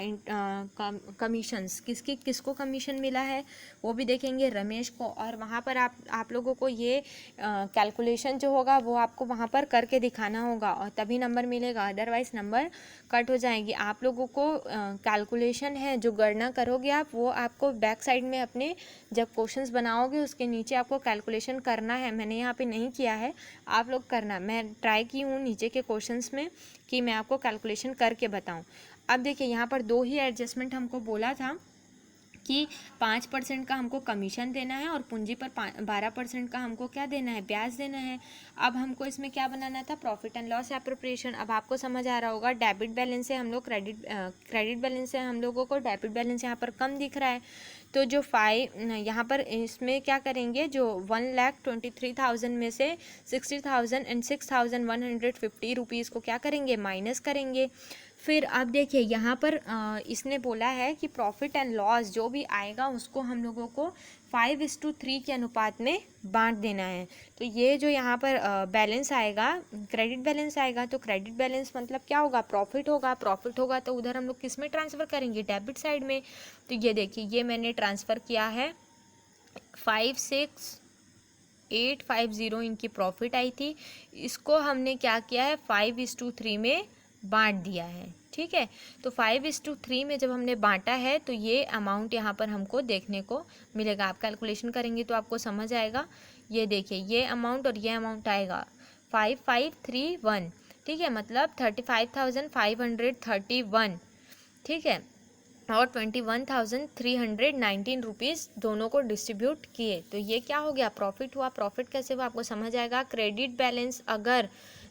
कमीशंस किसको कमीशन मिला है वो भी देखेंगे, रमेश को। और वहाँ पर आप लोगों को ये कैलकुलेशन जो होगा वो आपको वहाँ पर करके दिखाना होगा, और तभी नंबर मिलेगा, अदरवाइज नंबर कट हो जाएंगी। आप लोगों को कैलकुलेशन है जो गणना करोगे आप, वो आपको बैक साइड में अपने जब क्वेश्चंस बनाओगे उसके नीचे आपको कैलकुलेशन करना है। मैंने यहाँ पे नहीं किया है, आप लोग करना, मैं ट्राई की हूँ नीचे के क्वेश्चंस में कि मैं आपको कैलकुलेशन करके बताऊँ। अब देखिए यहाँ पर 2 ही एडजस्टमेंट हमको बोला था कि 5% का हमको कमीशन देना है और पूंजी पर 12% का हमको क्या देना है, ब्याज देना है। अब हमको इसमें क्या बनाना था, प्रॉफिट एंड लॉस एप्रोप्रिएशन। अब आपको समझ आ रहा होगा डेबिट बैलेंस से हम लोग क्रेडिट बैलेंस से हम लोगों को डेबिट बैलेंस यहाँ पर कम दिख रहा है, तो जो यहाँ पर इसमें क्या करेंगे, जो 1,23,000 में से 60,000 एंड 6,150 रुपीज़ को क्या करेंगे, माइनस करेंगे। फिर आप देखिए यहाँ पर इसने बोला है कि प्रॉफिट एंड लॉस जो भी आएगा उसको हम लोगों को 5:3 के अनुपात में बांट देना है। तो ये जो यहाँ पर बैलेंस आएगा, क्रेडिट बैलेंस आएगा, तो क्रेडिट बैलेंस मतलब क्या होगा, प्रॉफिट होगा तो उधर हम लोग किस में ट्रांसफ़र करेंगे, डेबिट साइड में। तो ये देखिए ये मैंने ट्रांसफ़र किया है 56,850 इनकी प्रॉफिट आई थी, इसको हमने क्या किया है 5:3 में बांट दिया है। ठीक है, तो 5:3 में जब हमने बांटा है तो ये अमाउंट यहाँ पर हमको देखने को मिलेगा। आप कैलकुलेशन करेंगे तो आपको समझ आएगा। ये देखिए ये अमाउंट और ये अमाउंट आएगा 5531, ठीक है, मतलब 35,531, ठीक है, और 21,319 रुपीज़ दोनों को डिस्ट्रीब्यूट किए, तो ये क्या हो गया, प्रॉफिट हुआ। प्रॉफिट कैसे हुआ आपको समझ आएगा, क्रेडिट बैलेंस अगर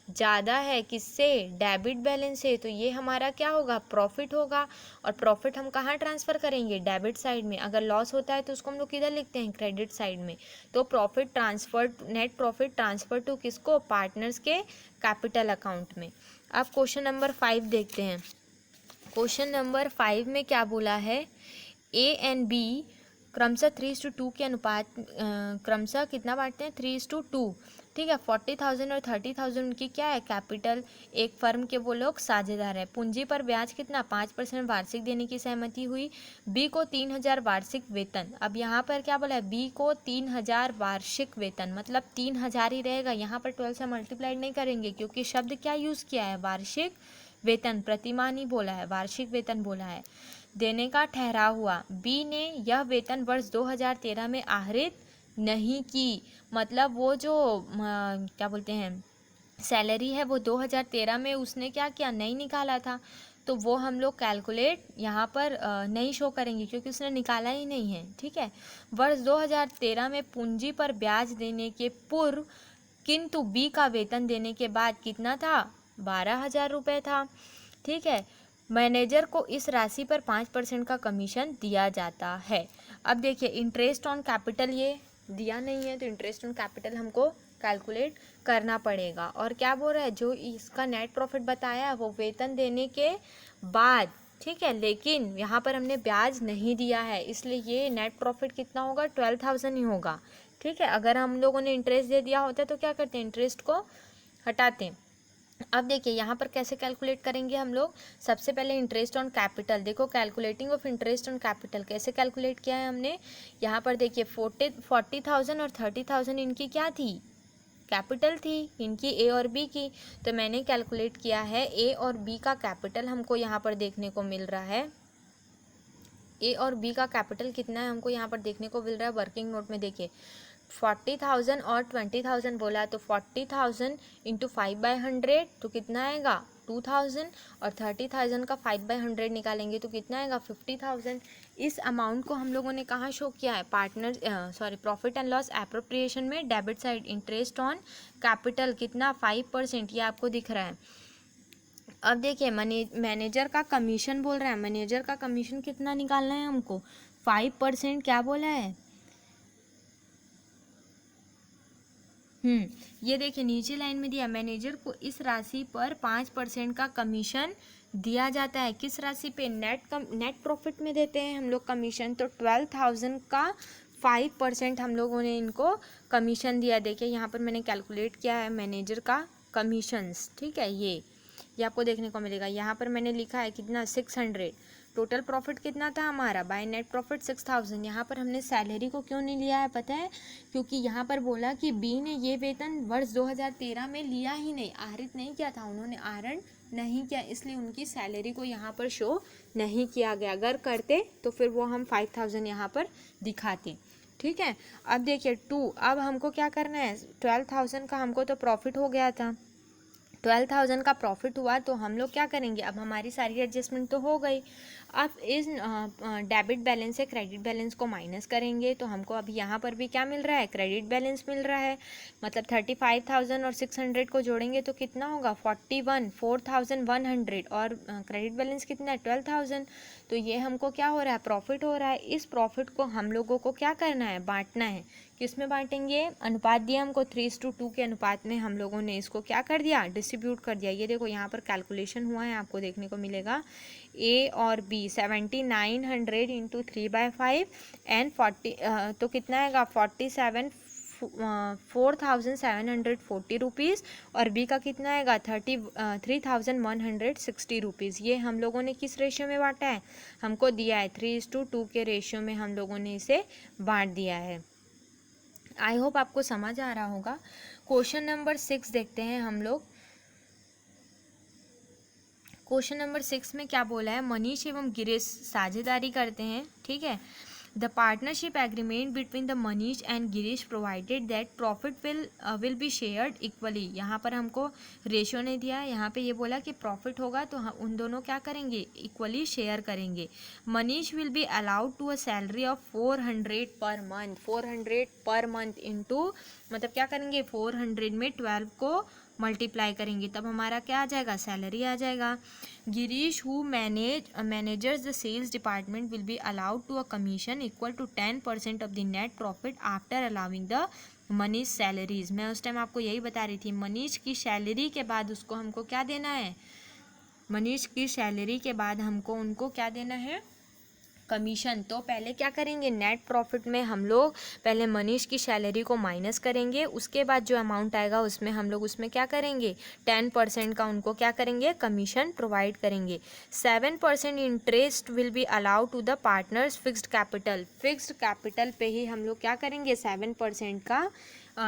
ज़्यादा है किससे, डेबिट बैलेंस से, तो ये हमारा क्या होगा, प्रॉफिट होगा। और प्रॉफिट हम कहाँ ट्रांसफ़र करेंगे, डेबिट साइड में। अगर लॉस होता है तो उसको हम लोग किधर लिखते हैं, क्रेडिट साइड में। तो profit transfer, net profit transfer to किसको, पार्टनर्स के कैपिटल अकाउंट में। अब क्वेश्चन नंबर 5 देखते हैं। क्वेश्चन नंबर 5 में क्या बोला है, ए एंड बी क्रमशः 3:2 के अनुपात क्रमशः कितना बांटते हैं 3:2, ठीक है। 40,000 और 30,000 उनकी क्या है कैपिटल, एक फर्म के वो लोग साझेदार है। पूंजी पर ब्याज कितना 5% वार्षिक देने की सहमति हुई। बी को 3,000 वार्षिक वेतन, अब यहाँ पर क्या बोला है बी को 3,000 वार्षिक वेतन, मतलब 3,000 ही रहेगा, यहाँ पर 12 से मल्टीप्लाइड नहीं करेंगे क्योंकि शब्द क्या यूज़ किया है वार्षिक वेतन, प्रतिमाह नहीं बोला है, वार्षिक वेतन बोला है। देने का ठहराव हुआ, बी ने यह वेतन वर्ष 2013 में आहरित नहीं की, मतलब वो जो क्या बोलते हैं सैलरी है वो 2013 में उसने क्या किया नहीं निकाला था, तो वो हम लोग कैलकुलेट यहाँ पर नहीं शो करेंगे क्योंकि उसने निकाला ही नहीं है, ठीक है। वर्ष 2013 में पूंजी पर ब्याज देने के पूर्व किंतु बी का वेतन देने के बाद कितना था 12,000 रुपये था, ठीक है। मैनेजर को इस राशि पर 5% का कमीशन दिया जाता है। अब देखिए इंटरेस्ट ऑन कैपिटल ये दिया नहीं है तो इंटरेस्ट ऑन कैपिटल हमको कैलकुलेट करना पड़ेगा। और क्या बोल रहा है जो इसका नेट प्रॉफिट बताया है वो वेतन देने के बाद, ठीक है, लेकिन यहाँ पर हमने ब्याज नहीं दिया है इसलिए ये नेट प्रॉफिट कितना होगा 12,000 ही होगा, ठीक है। अगर हम लोगों ने इंटरेस्ट दे दिया होता तो क्या करते हैं इंटरेस्ट को हटाते हैं। अब देखिए यहाँ पर कैसे कैलकुलेट करेंगे हम लोग, सबसे पहले इंटरेस्ट ऑन कैपिटल, देखो calculating of interest on capital कैसे कैलकुलेट किया है हमने। यहाँ पर देखिए 40,000 और 30,000 इनकी क्या थी कैपिटल थी, इनकी ए और बी की, तो मैंने कैलकुलेट किया है ए और बी का कैपिटल हमको यहाँ पर देखने को मिल रहा है। ए और बी का कैपिटल कितना है हमको यहाँ पर देखने को मिल रहा है वर्किंग नोट में, देखिए 40,000 और 20,000 बोला तो 40,000 इंटू 5/100 तो कितना आएगा 2,000 और 30,000 का 5/100 निकालेंगे तो कितना आएगा 50,000। इस अमाउंट को हम लोगों ने कहाँ शो किया है प्रॉफिट एंड लॉस एप्रोप्रिएशन में debit side, interest on capital कितना 5%, ये आपको दिख रहा है। अब देखिए मैनेजर का कमीशन बोल रहा है, मैनेजर का कमीशन कितना निकालना है हमको 5%, क्या बोला है ये देखिए नीचे लाइन में दिया मैनेजर को इस राशि पर 5% का कमीशन दिया जाता है। किस राशि पे नेट प्रॉफिट में देते हैं हम लोग कमीशन, तो 12,000 का 5% हम लोगों ने इनको कमीशन दिया। देखिए यहाँ पर मैंने कैलकुलेट किया है मैनेजर का कमीशंस, ठीक है, ये आपको देखने को मिलेगा। यहाँ पर मैंने लिखा है कितना 600, टोटल प्रॉफिट कितना था हमारा बाय नेट प्रॉफिट 6,000। यहाँ पर हमने सैलरी को क्यों नहीं लिया है पता है, क्योंकि यहाँ पर बोला कि बी ने ये वेतन वर्ष 2013 में लिया ही नहीं, आहरित नहीं किया था, उन्होंने आहरण नहीं किया, इसलिए उनकी सैलरी को यहाँ पर शो नहीं किया गया। अगर करते तो फिर वो हम 5,000 यहाँ पर दिखाते, ठीक है। अब देखिए 2, अब हमको क्या करना है 12,000 का हमको तो प्रॉफिट हो गया था, 12,000 का प्रॉफिट हुआ तो हम लोग क्या करेंगे, अब हमारी सारी एडजस्टमेंट तो हो गई। अब इस डेबिट बैलेंस से क्रेडिट बैलेंस को माइनस करेंगे तो हमको अभी यहाँ पर भी क्या मिल रहा है क्रेडिट बैलेंस मिल रहा है, मतलब 35,000 और 600 को जोड़ेंगे तो कितना होगा 4,100 और क्रेडिट बैलेंस कितना है 12,000, तो ये हमको क्या हो रहा है प्रॉफिट हो रहा है। इस प्रॉफिट को हम लोगों को क्या करना है बांटना है, किस में बांटेंगे, अनुपात दिया हमको 3:2 के अनुपात में हम लोगों ने इसको क्या कर दिया डिस्ट्रीब्यूट कर दिया। ये देखो यहाँ पर कैलकुलेशन हुआ है आपको देखने को मिलेगा ए और बी 7,900 इंटू 3/5 एंड 40 तो कितना आएगा 4,740 रुपीज़ और बी का कितना आएगा 3,160 रुपीज़। ये हम लोगों ने किस रेशियो में बांटा है, हमको दिया है 3:2 के रेशियो में हम लोगों ने इसे बांट दिया है। आई होप आपको समझ आ रहा होगा। क्वेश्चन नंबर 6 देखते हैं हम लोग। क्वेश्चन नंबर 6 में क्या बोला है, मनीष एवं गिरीश साझेदारी करते हैं, ठीक है। The partnership agreement between the Manish and Girish provided that profit will be shared equally. यहाँ पर हमको रेशियो नहीं दिया है, यहाँ पे ये बोला कि प्रॉफिट होगा तो हम उन दोनों क्या करेंगे इक्वली शेयर करेंगे। Manish will be allowed to a salary of 400 per month, 400 per month into मतलब क्या करेंगे 400 में 12 को मल्टीप्लाई करेंगे तब हमारा क्या आ जाएगा सैलरी आ जाएगा। Girish who manages the sales department will be allowed to a commission equal to 10% of the net profit after allowing the Manish salaries. मैं उस टाइम आपको यही बता रही थी, मनीष की सैलरी के बाद उसको हमको क्या देना है, मनीष की सैलरी के बाद हमको उनको क्या देना है कमीशन। तो पहले क्या करेंगे, नेट प्रॉफिट में हम लोग पहले मनीष की सैलरी को माइनस करेंगे, उसके बाद जो अमाउंट आएगा उसमें हम लोग उसमें क्या करेंगे, 10% का उनको क्या करेंगे, कमीशन प्रोवाइड करेंगे। 7% interest will be allowed to the partners fixed capital. Fixed capital पे ही हम लोग क्या करेंगे, 7% का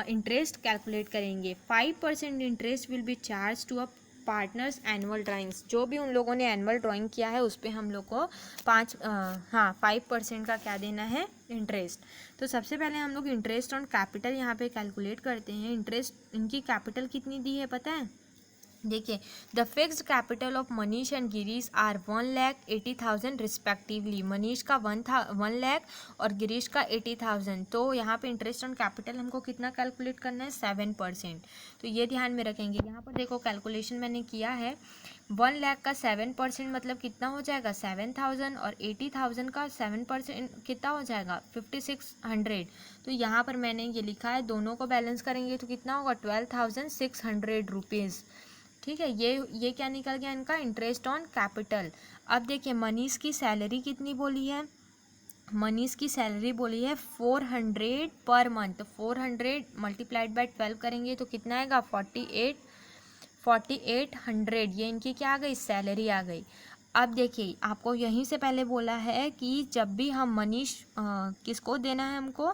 इंटरेस्ट कैलकुलेट करेंगे। 5% interest will be charge to a partners annual drawings. जो भी उन लोगों ने एनुअल ड्राइंग किया है उस पर हम लोग को 5% का क्या देना है, इंटरेस्ट। तो सबसे पहले हम लोग इंटरेस्ट ऑन कैपिटल यहाँ पे कैलकुलेट करते हैं। इंटरेस्ट इनकी कैपिटल कितनी दी है पता है, देखिए, the fixed capital of Manish and Girish are 1,80,000 respectively. Manish का 1 लाख और गिरीश का 80,000। तो यहाँ पे इंटरेस्ट ऑन कैपिटल हमको कितना कैलकुलेट करना है, 7%। तो ये ध्यान में रखेंगे। यहाँ पर देखो कैलकुलेशन मैंने किया है, 1 लाख का 7% मतलब कितना हो जाएगा, 7,000, और 80,000 का 7% कितना हो जाएगा, 5,600। तो यहाँ पर मैंने ये लिखा है, दोनों को बैलेंस करेंगे तो कितना होगा, 12,600 रुपीज़। ठीक है, ये क्या निकल गया इनका, इंटरेस्ट ऑन कैपिटल। अब देखिए मनीष की सैलरी कितनी बोली है, मनीष की सैलरी बोली है 400 पर मंथ। 400 मल्टीप्लाइड बाय 12 करेंगे तो कितना आएगा, 4800। ये इनकी क्या आ गई, सैलरी आ गई। अब देखिए आपको यहीं से पहले बोला है कि जब भी हम मनीष किसको देना है हमको,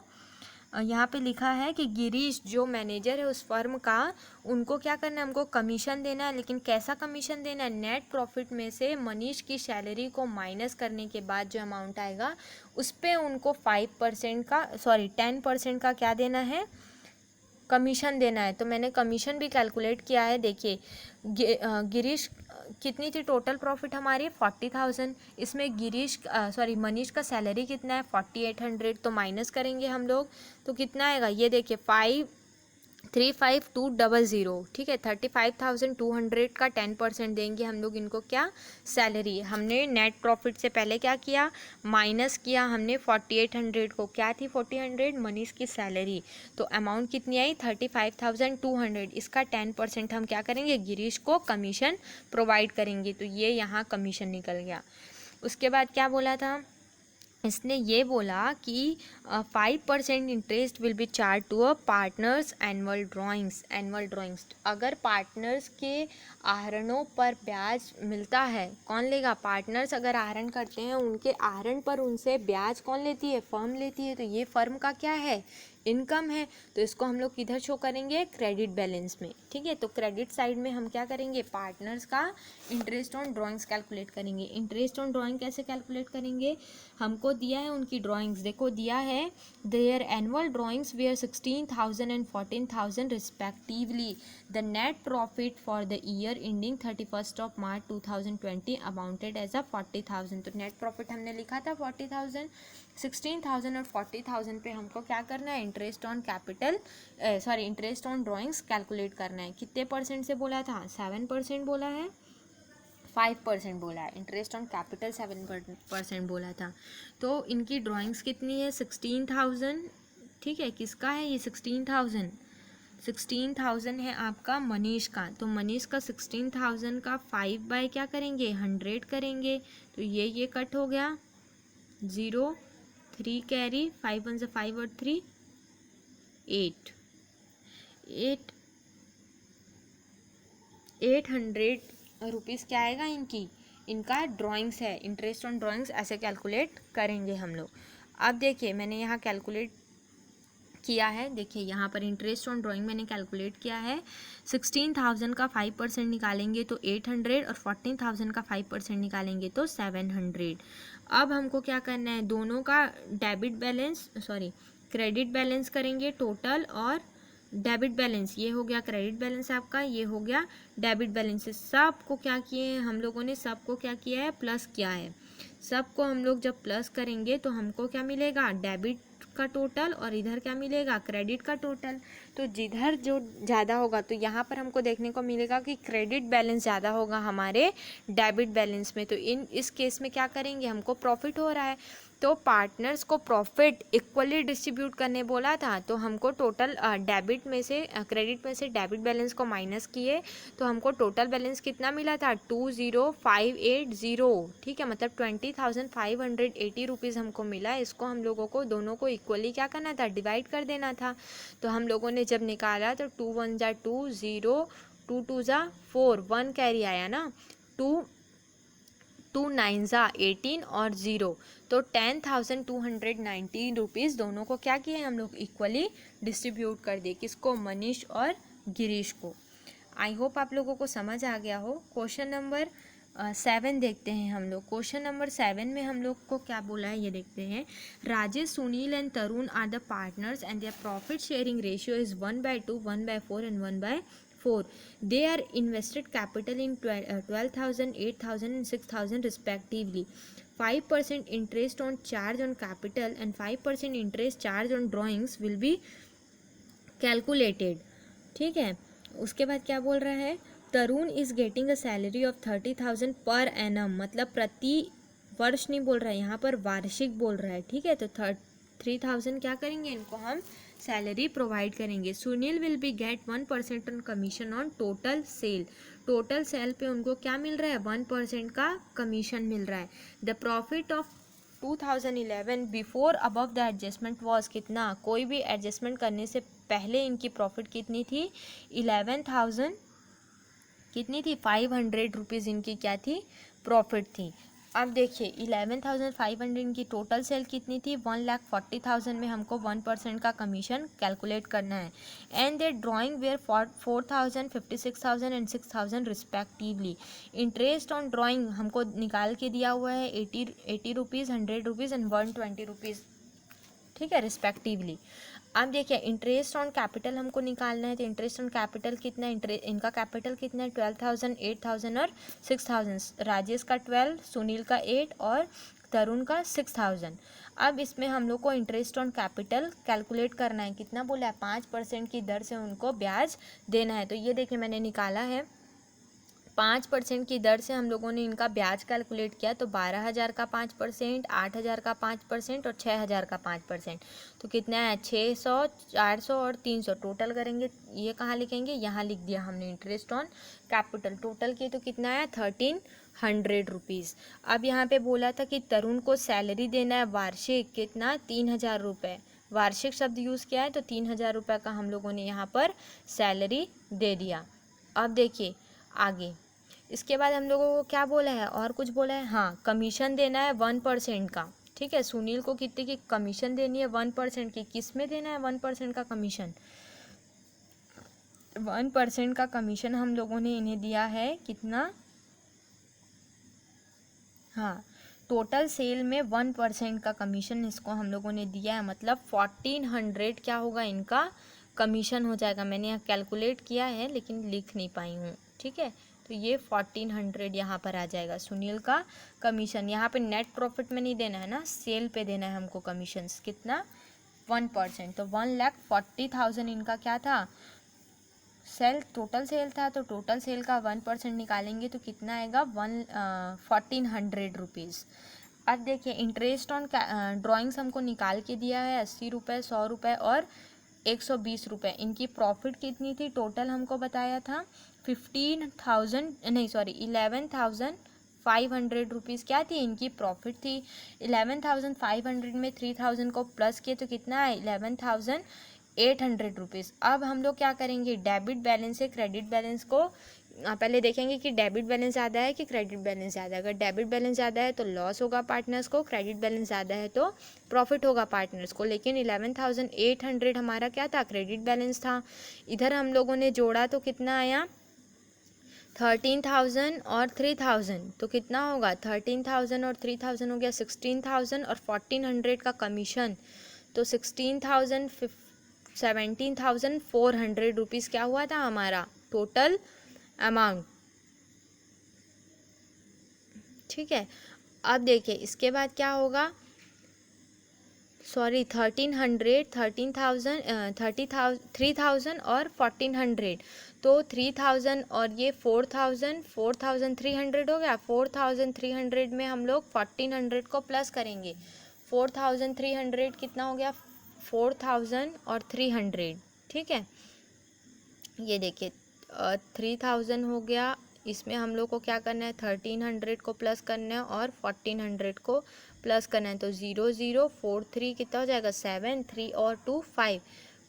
यहाँ पे लिखा है कि गिरीश जो मैनेजर है उस फर्म का, उनको क्या करना है, हमको कमीशन देना है। लेकिन कैसा कमीशन देना है, नेट प्रॉफिट में से मनीष की सैलरी को माइनस करने के बाद जो अमाउंट आएगा उस पर उनको 10% का क्या देना है, कमीशन देना है। तो मैंने कमीशन भी कैलकुलेट किया है। देखिए गिरीश कितनी थी टोटल प्रॉफिट हमारी, 40,000। इसमें मनीष का सैलरी कितना है, 4,800। तो माइनस करेंगे हम लोग तो कितना आएगा, ये देखिए 5,35,200। ठीक है, 35,200 का 10% देंगे हम लोग इनको, क्या, सैलरी। हमने नेट प्रॉफिट से पहले क्या किया, माइनस किया हमने 4,800 को। क्या थी 4,800, मनीष की सैलरी। तो अमाउंट कितनी आई, 35,200। इसका 10% हम क्या करेंगे, गिरीश को कमीशन प्रोवाइड करेंगे। तो ये यहाँ कमीशन निकल गया। उसके बाद क्या बोला था इसने, ये बोला कि 5% interest will be charge to a partners annual drawings. अगर पार्टनर्स के आहरणों पर ब्याज मिलता है, कौन लेगा, पार्टनर्स अगर आहरण करते हैं उनके आहरण पर उनसे ब्याज कौन लेती है, फर्म लेती है। तो ये फर्म का क्या है, इनकम है। तो इसको हम लोग किधर शो करेंगे, क्रेडिट बैलेंस में। ठीक है, तो क्रेडिट साइड में हम क्या करेंगे, पार्टनर्स का इंटरेस्ट ऑन ड्राइंग्स कैलकुलेट करेंगे। इंटरेस्ट ऑन ड्राइंग कैसे कैलकुलेट करेंगे, हमको दिया है उनकी ड्राइंग्स, देखो दिया है, their annual drawings were 16,000 and 14,000 respectively. The net profit for the year ending 31 March 2020 amounted as a 40,000। तो नेट प्रॉफिट हमने लिखा था 40,000, 16,000 और 40,000 पे हमको क्या करना है, interest on interest on drawings calculate करना है। कितने परसेंट से बोला था, 7% बोला है, 5% बोला है। इंटरेस्ट ऑन कैपिटल 7% बोला था। तो इनकी ड्राइंग्स कितनी है, 16,000। ठीक है, किसका है ये 16,000 है आपका मनीष का। तो मनीष का 16,000 का 5 बाय क्या करेंगे, 100 करेंगे। तो ये कट हो गया, 0, 3 कैरी, 5 1 से 5 और 3 800 रुपीज़ क्या आएगा इनका ड्राइंग्स है। इंटरेस्ट ऑन ड्राइंग्स ऐसे कैलकुलेट करेंगे हम लोग। अब देखिए मैंने यहाँ कैलकुलेट किया है, देखिए यहाँ पर इंटरेस्ट ऑन ड्राइंग मैंने कैलकुलेट किया है। 16,000 का 5% निकालेंगे तो 800 और 14,000 का 5% निकालेंगे तो 700। अब हमको क्या करना है, दोनों का क्रेडिट बैलेंस करेंगे टोटल और डेबिट बैलेंस। ये हो गया क्रेडिट बैलेंस आपका, ये हो गया डेबिट बैलेंस। सबको क्या किए हैं हम लोगों ने, सबको क्या किया है, प्लस किया है। सबको हम लोग जब प्लस करेंगे तो हमको क्या मिलेगा, डेबिट का टोटल, और इधर क्या मिलेगा, क्रेडिट का टोटल। तो जिधर जो ज़्यादा होगा तो यहाँ पर हमको देखने को मिलेगा कि क्रेडिट बैलेंस ज़्यादा होगा हमारे डेबिट बैलेंस में। तो इस केस में क्या करेंगे, हमको प्रॉफिट हो रहा है तो पार्टनर्स को प्रॉफिट इक्वली डिस्ट्रीब्यूट करने बोला था, तो हमको टोटल डेबिट में से क्रेडिट में से डेबिट बैलेंस को माइनस किए, तो हमको टोटल बैलेंस कितना मिला था 20580। ठीक है, मतलब 20,580 रुपीज़ हमको मिला। इसको हम लोगों को दोनों को इक्वली क्या करना था, डिवाइड कर देना था। तो हम लोगों ने जब निकाला तो 2 1 जा 2 0, 2 2 जा 4, 1 कैरी आया ना, 2 2 9 जा 18 और 0, तो 10,290 रुपीज़ दोनों को क्या किए हम लोग, इक्वली डिस्ट्रीब्यूट कर दिए। किसको, मनीष और गिरीश को। आई होप आप लोगों को समझ आ गया हो। क्वेश्चन नंबर 7 देखते हैं हम लोग। क्वेश्चन नंबर 7 में हम लोग को क्या बोला है ये देखते हैं। Rajesh, Sunil and Tarun are the partners and their profit sharing ratio is 1/2, 1/4 and 1/4. They are invested capital in 12,000, 8,000 and 6,000 respectively. 5% interest on charge on capital and 5% interest charge on drawings will be calculated. ठीक है, उसके बाद क्या बोल रहा है, Tarun is getting a salary of 30,000 per annum, मतलब प्रति वर्ष नहीं बोल रहा है यहाँ पर, वार्षिक बोल रहा है। ठीक है, तो 3,000 क्या करेंगे, इनको हम सैलरी प्रोवाइड करेंगे। Sunil will be get 1% on commission on total sale. Total sale पे उनको क्या मिल रहा है, 1% का कमीशन मिल रहा है। The profit of 2011 before above the adjustment was कितना, कोई भी एडजस्टमेंट करने से पहले इनकी प्रॉफिट कितनी थी, 11,000 कितनी थी, 500 रुपीज़ इनकी क्या थी, प्रॉफिट थी। अब देखिए 11,500 की टोटल सेल कितनी थी, 1,40,000 में हमको 1% का कमीशन कैलकुलेट करना है। And they drawing were 4,000, 56,000 and 6,000 respectively. Interest on drawing हमको निकाल के दिया हुआ है 80 रुपीज़, 100 रुपीज़ एंड 120 रुपीज़। ठीक है, रिस्पेक्टिवली। अब देखिए इंटरेस्ट ऑन कैपिटल हमको निकालना है, तो इंटरेस्ट ऑन कैपिटल कितना है, इनका कैपिटल कितना है 12,000, 8,000 और 6,000। राजेश का 12, सुनील का 8 और तरुण का 6,000। अब इसमें हम लोग को इंटरेस्ट ऑन कैपिटल कैलकुलेट करना है, कितना बोला है, 5% की दर से उनको ब्याज देना है। तो ये देखिए मैंने निकाला है, 5% की दर से हम लोगों ने इनका ब्याज कैलकुलेट किया, तो 12,000 का 5%, 8,000 का 5% और 6,000 का 5%। तो कितना है, 600, 400 और 300 टोटल करेंगे। ये कहाँ लिखेंगे, यहाँ लिख दिया हमने इंटरेस्ट ऑन कैपिटल। टोटल की तो कितना है 1,300 रुपीज़। अब यहाँ पे बोला था कि तरुण को सैलरी देना है वार्षिक, कितना, 3,000 रुपये। वार्षिक शब्द यूज़ किया है, तो 3,000 रुपये का हम लोगों ने यहाँ पर सैलरी दे दिया। अब देखिए आगे, इसके बाद हम लोगों को क्या बोला है, और कुछ बोला है, हाँ कमीशन देना है 1% का। ठीक है, सुनील को कितने की कमीशन देनी है, 1% की। किस में देना है 1% का कमीशन, 1% का कमीशन हम लोगों ने इन्हें दिया है, कितना, हाँ टोटल सेल में 1% का कमीशन इसको हम लोगों ने दिया है, मतलब 1,400 क्या होगा, इनका कमीशन हो जाएगा। मैंने यहाँ कैलकुलेट किया है लेकिन लिख नहीं पाई हूँ। ठीक है, तो ये 1,400 यहाँ पर आ जाएगा सुनील का कमीशन। यहाँ पे नेट प्रॉफिट में नहीं देना है ना, सेल पे देना है हमको कमीशन, कितना, 1%। तो 1,40,000 इनका क्या था, सेल, टोटल सेल था, तो टोटल सेल का 1% निकालेंगे तो कितना आएगा, 1,400 रुपीज़। अब देखिए इंटरेस्ट ऑन ड्राइंग्स हमको निकाल के दिया है 80 रुपये, 100 रुपये और 120 रुपये। इनकी प्रॉफिट कितनी थी, टोटल हमको बताया था 11,500 रुपीज़ क्या थी, इनकी प्रॉफिट थी। 11,500 में 3,000 को प्लस किए तो कितना है, 11,800 रुपीज़। अब हम लोग क्या करेंगे, डेबिट बैलेंस से क्रेडिट बैलेंस को पहले देखेंगे कि डेबिट बैलेंस ज़्यादा है कि क्रेडिट बैलेंस ज़्यादा है। अगर डेबिट बैलेंस ज़्यादा है तो लॉस होगा पार्टनर्स को, क्रेडिट बैलेंस ज़्यादा है तो प्रॉफिट होगा पार्टनर्स को। लेकिन 11,800 हमारा क्या था, क्रेडिट बैलेंस था। इधर हम लोगों ने जोड़ा तो कितना आया, 13,000 और 3,000, तो कितना होगा, 13,000 और 3,000 हो गया 16,000 और 1,400 का कमीशन, तो 17,400 रुपीज़ क्या हुआ था हमारा टोटल अमाउंट। ठीक है, अब देखिए इसके बाद क्या होगा, सॉरी 1,300, 3,000 और 1,400, तो 3,000 और ये 4,300 हो गया। 4,300 में हम लोग 1,400 को प्लस करेंगे। 4300 कितना हो गया, 4000 और 300, ठीक है। ये देखिए 3000 हो गया, इसमें हम लोग को क्या करना है, 1300 को प्लस करना है और 1400 को प्लस करना है। तो 0 0 4 3 कितना हो जाएगा, 7, 3 और 2 5,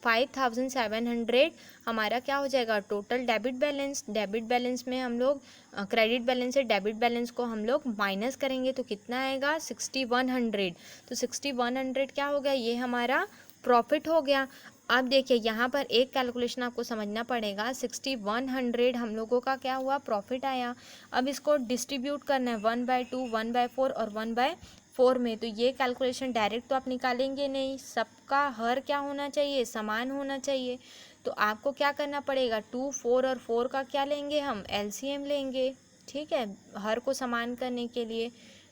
5700 हमारा क्या हो जाएगा, total debit balance. Debit balance में हम लोग क्रेडिट बैलेंस से डेबिट बैलेंस को हम लोग माइनस करेंगे तो कितना आएगा, 6100। तो 6100 क्या हो गया, ये हमारा प्रॉफिट हो गया। अब देखिए यहाँ पर एक कैलकुलेशन आपको समझना पड़ेगा, 6100 हम लोगों का क्या हुआ, प्रॉफिट आया। अब इसको डिस्ट्रीब्यूट करना है 1/2, 1/4 और 1/4 में। तो ये कैलकुलेशन डायरेक्ट तो आप निकालेंगे नहीं, सबका हर क्या होना चाहिए, समान होना चाहिए। तो आपको क्या करना पड़ेगा, 2, 4 और 4 का क्या लेंगे, हम एलसीएम लेंगे, ठीक है, हर को समान करने के लिए।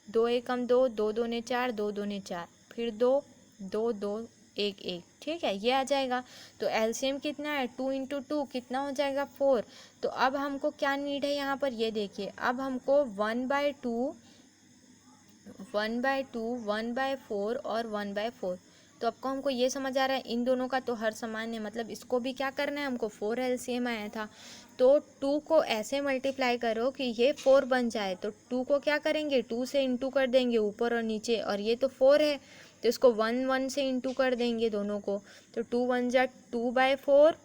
2 एकम 2, 2 दूने 4, 2 दूने 4, फिर 2 2 2 1 1, ठीक है, ये आ जाएगा। तो एलसीएम कितना है, 2 × 2 कितना हो जाएगा, 4। तो अब हमको क्या नीड है यहाँ पर, ये देखिए, अब हमको 1/2, 1/2, 1/4 और 1/4। तो आपको हमको ये समझ आ रहा है, इन दोनों का तो हर समान है, मतलब इसको भी क्या करना है हमको, 4 एलसीएम आया था। तो 2 को ऐसे मल्टीप्लाई करो कि ये 4 बन जाए। तो 2 को क्या करेंगे, 2 से इंटू कर देंगे ऊपर और नीचे, और ये तो 4 है तो इसको 1 1 से इंटू कर देंगे दोनों को। तो 2 1 जा 2/4,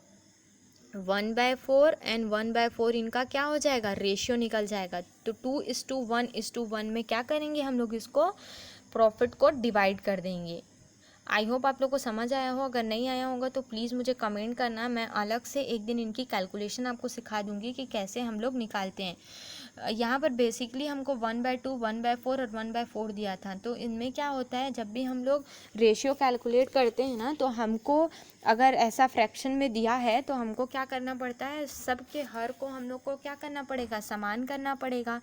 1/4 एंड 1/4 इनका क्या हो जाएगा, रेशियो निकल जाएगा। तो 2:1:1 में क्या करेंगे हम लोग, इसको प्रॉफिट को डिवाइड कर देंगे। आई होप आप लोग को समझ आया हो, अगर नहीं आया होगा तो प्लीज़ मुझे कमेंट करना, मैं अलग से एक दिन इनकी कैलकुलेशन आपको सिखा दूंगी कि कैसे हम लोग निकालते हैं। यहाँ पर बेसिकली हमको 1/2, 1/4 और 1/4 दिया था। तो इनमें क्या होता है, जब भी हम लोग रेशियो कैलकुलेट करते हैं ना, तो हमको अगर ऐसा फ्रैक्शन में दिया है तो हमको क्या करना पड़ता है, सबके हर को हम लोग को क्या करना पड़ेगा, समान करना पड़ेगा।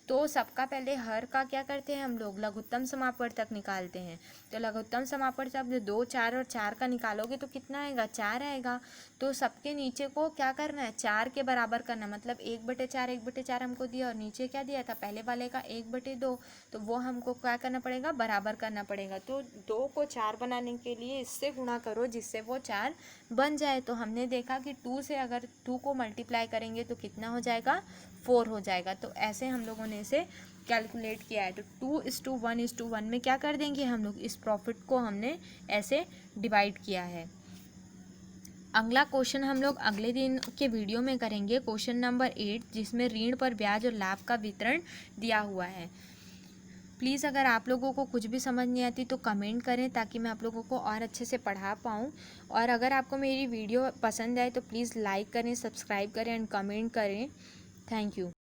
तो सबका पहले हर का क्या करते हैं हम लोग, लघुत्तम समापवर्तक तक निकालते हैं। तो लघुत्तम समापवर्तक जब 2, 4 और 4 का निकालोगे तो कितना आएगा, 4 आएगा। तो सबके नीचे को क्या करना है, 4 के बराबर करना, मतलब 1/4, 1/4 हमको दिया और नीचे क्या दिया था, पहले वाले का 1/2। तो वो हमको क्या करना पड़ेगा, बराबर करना पड़ेगा। तो 2 को 4 बनाने के लिए इससे गुणा करो जिससे वो 4 बन जाए। तो हमने देखा कि 2 से अगर 2 को मल्टीप्लाई करेंगे तो कितना हो जाएगा, 4 हो जाएगा। तो ऐसे हम लोगों ने इसे कैलकुलेट किया है। तो 2:1:1 में क्या कर देंगे हम लोग, इस प्रॉफिट को हमने ऐसे डिवाइड किया है। अगला क्वेश्चन हम लोग अगले दिन के वीडियो में करेंगे, क्वेश्चन नंबर 8, जिसमें ऋण पर ब्याज और लाभ का वितरण दिया हुआ है। प्लीज़ अगर आप लोगों को कुछ भी समझ नहीं आती तो कमेंट करें ताकि मैं आप लोगों को और अच्छे से पढ़ा पाऊँ। और अगर आपको मेरी वीडियो पसंद आए तो प्लीज़ लाइक करें, सब्सक्राइब करें एंड कमेंट करें। Thank you.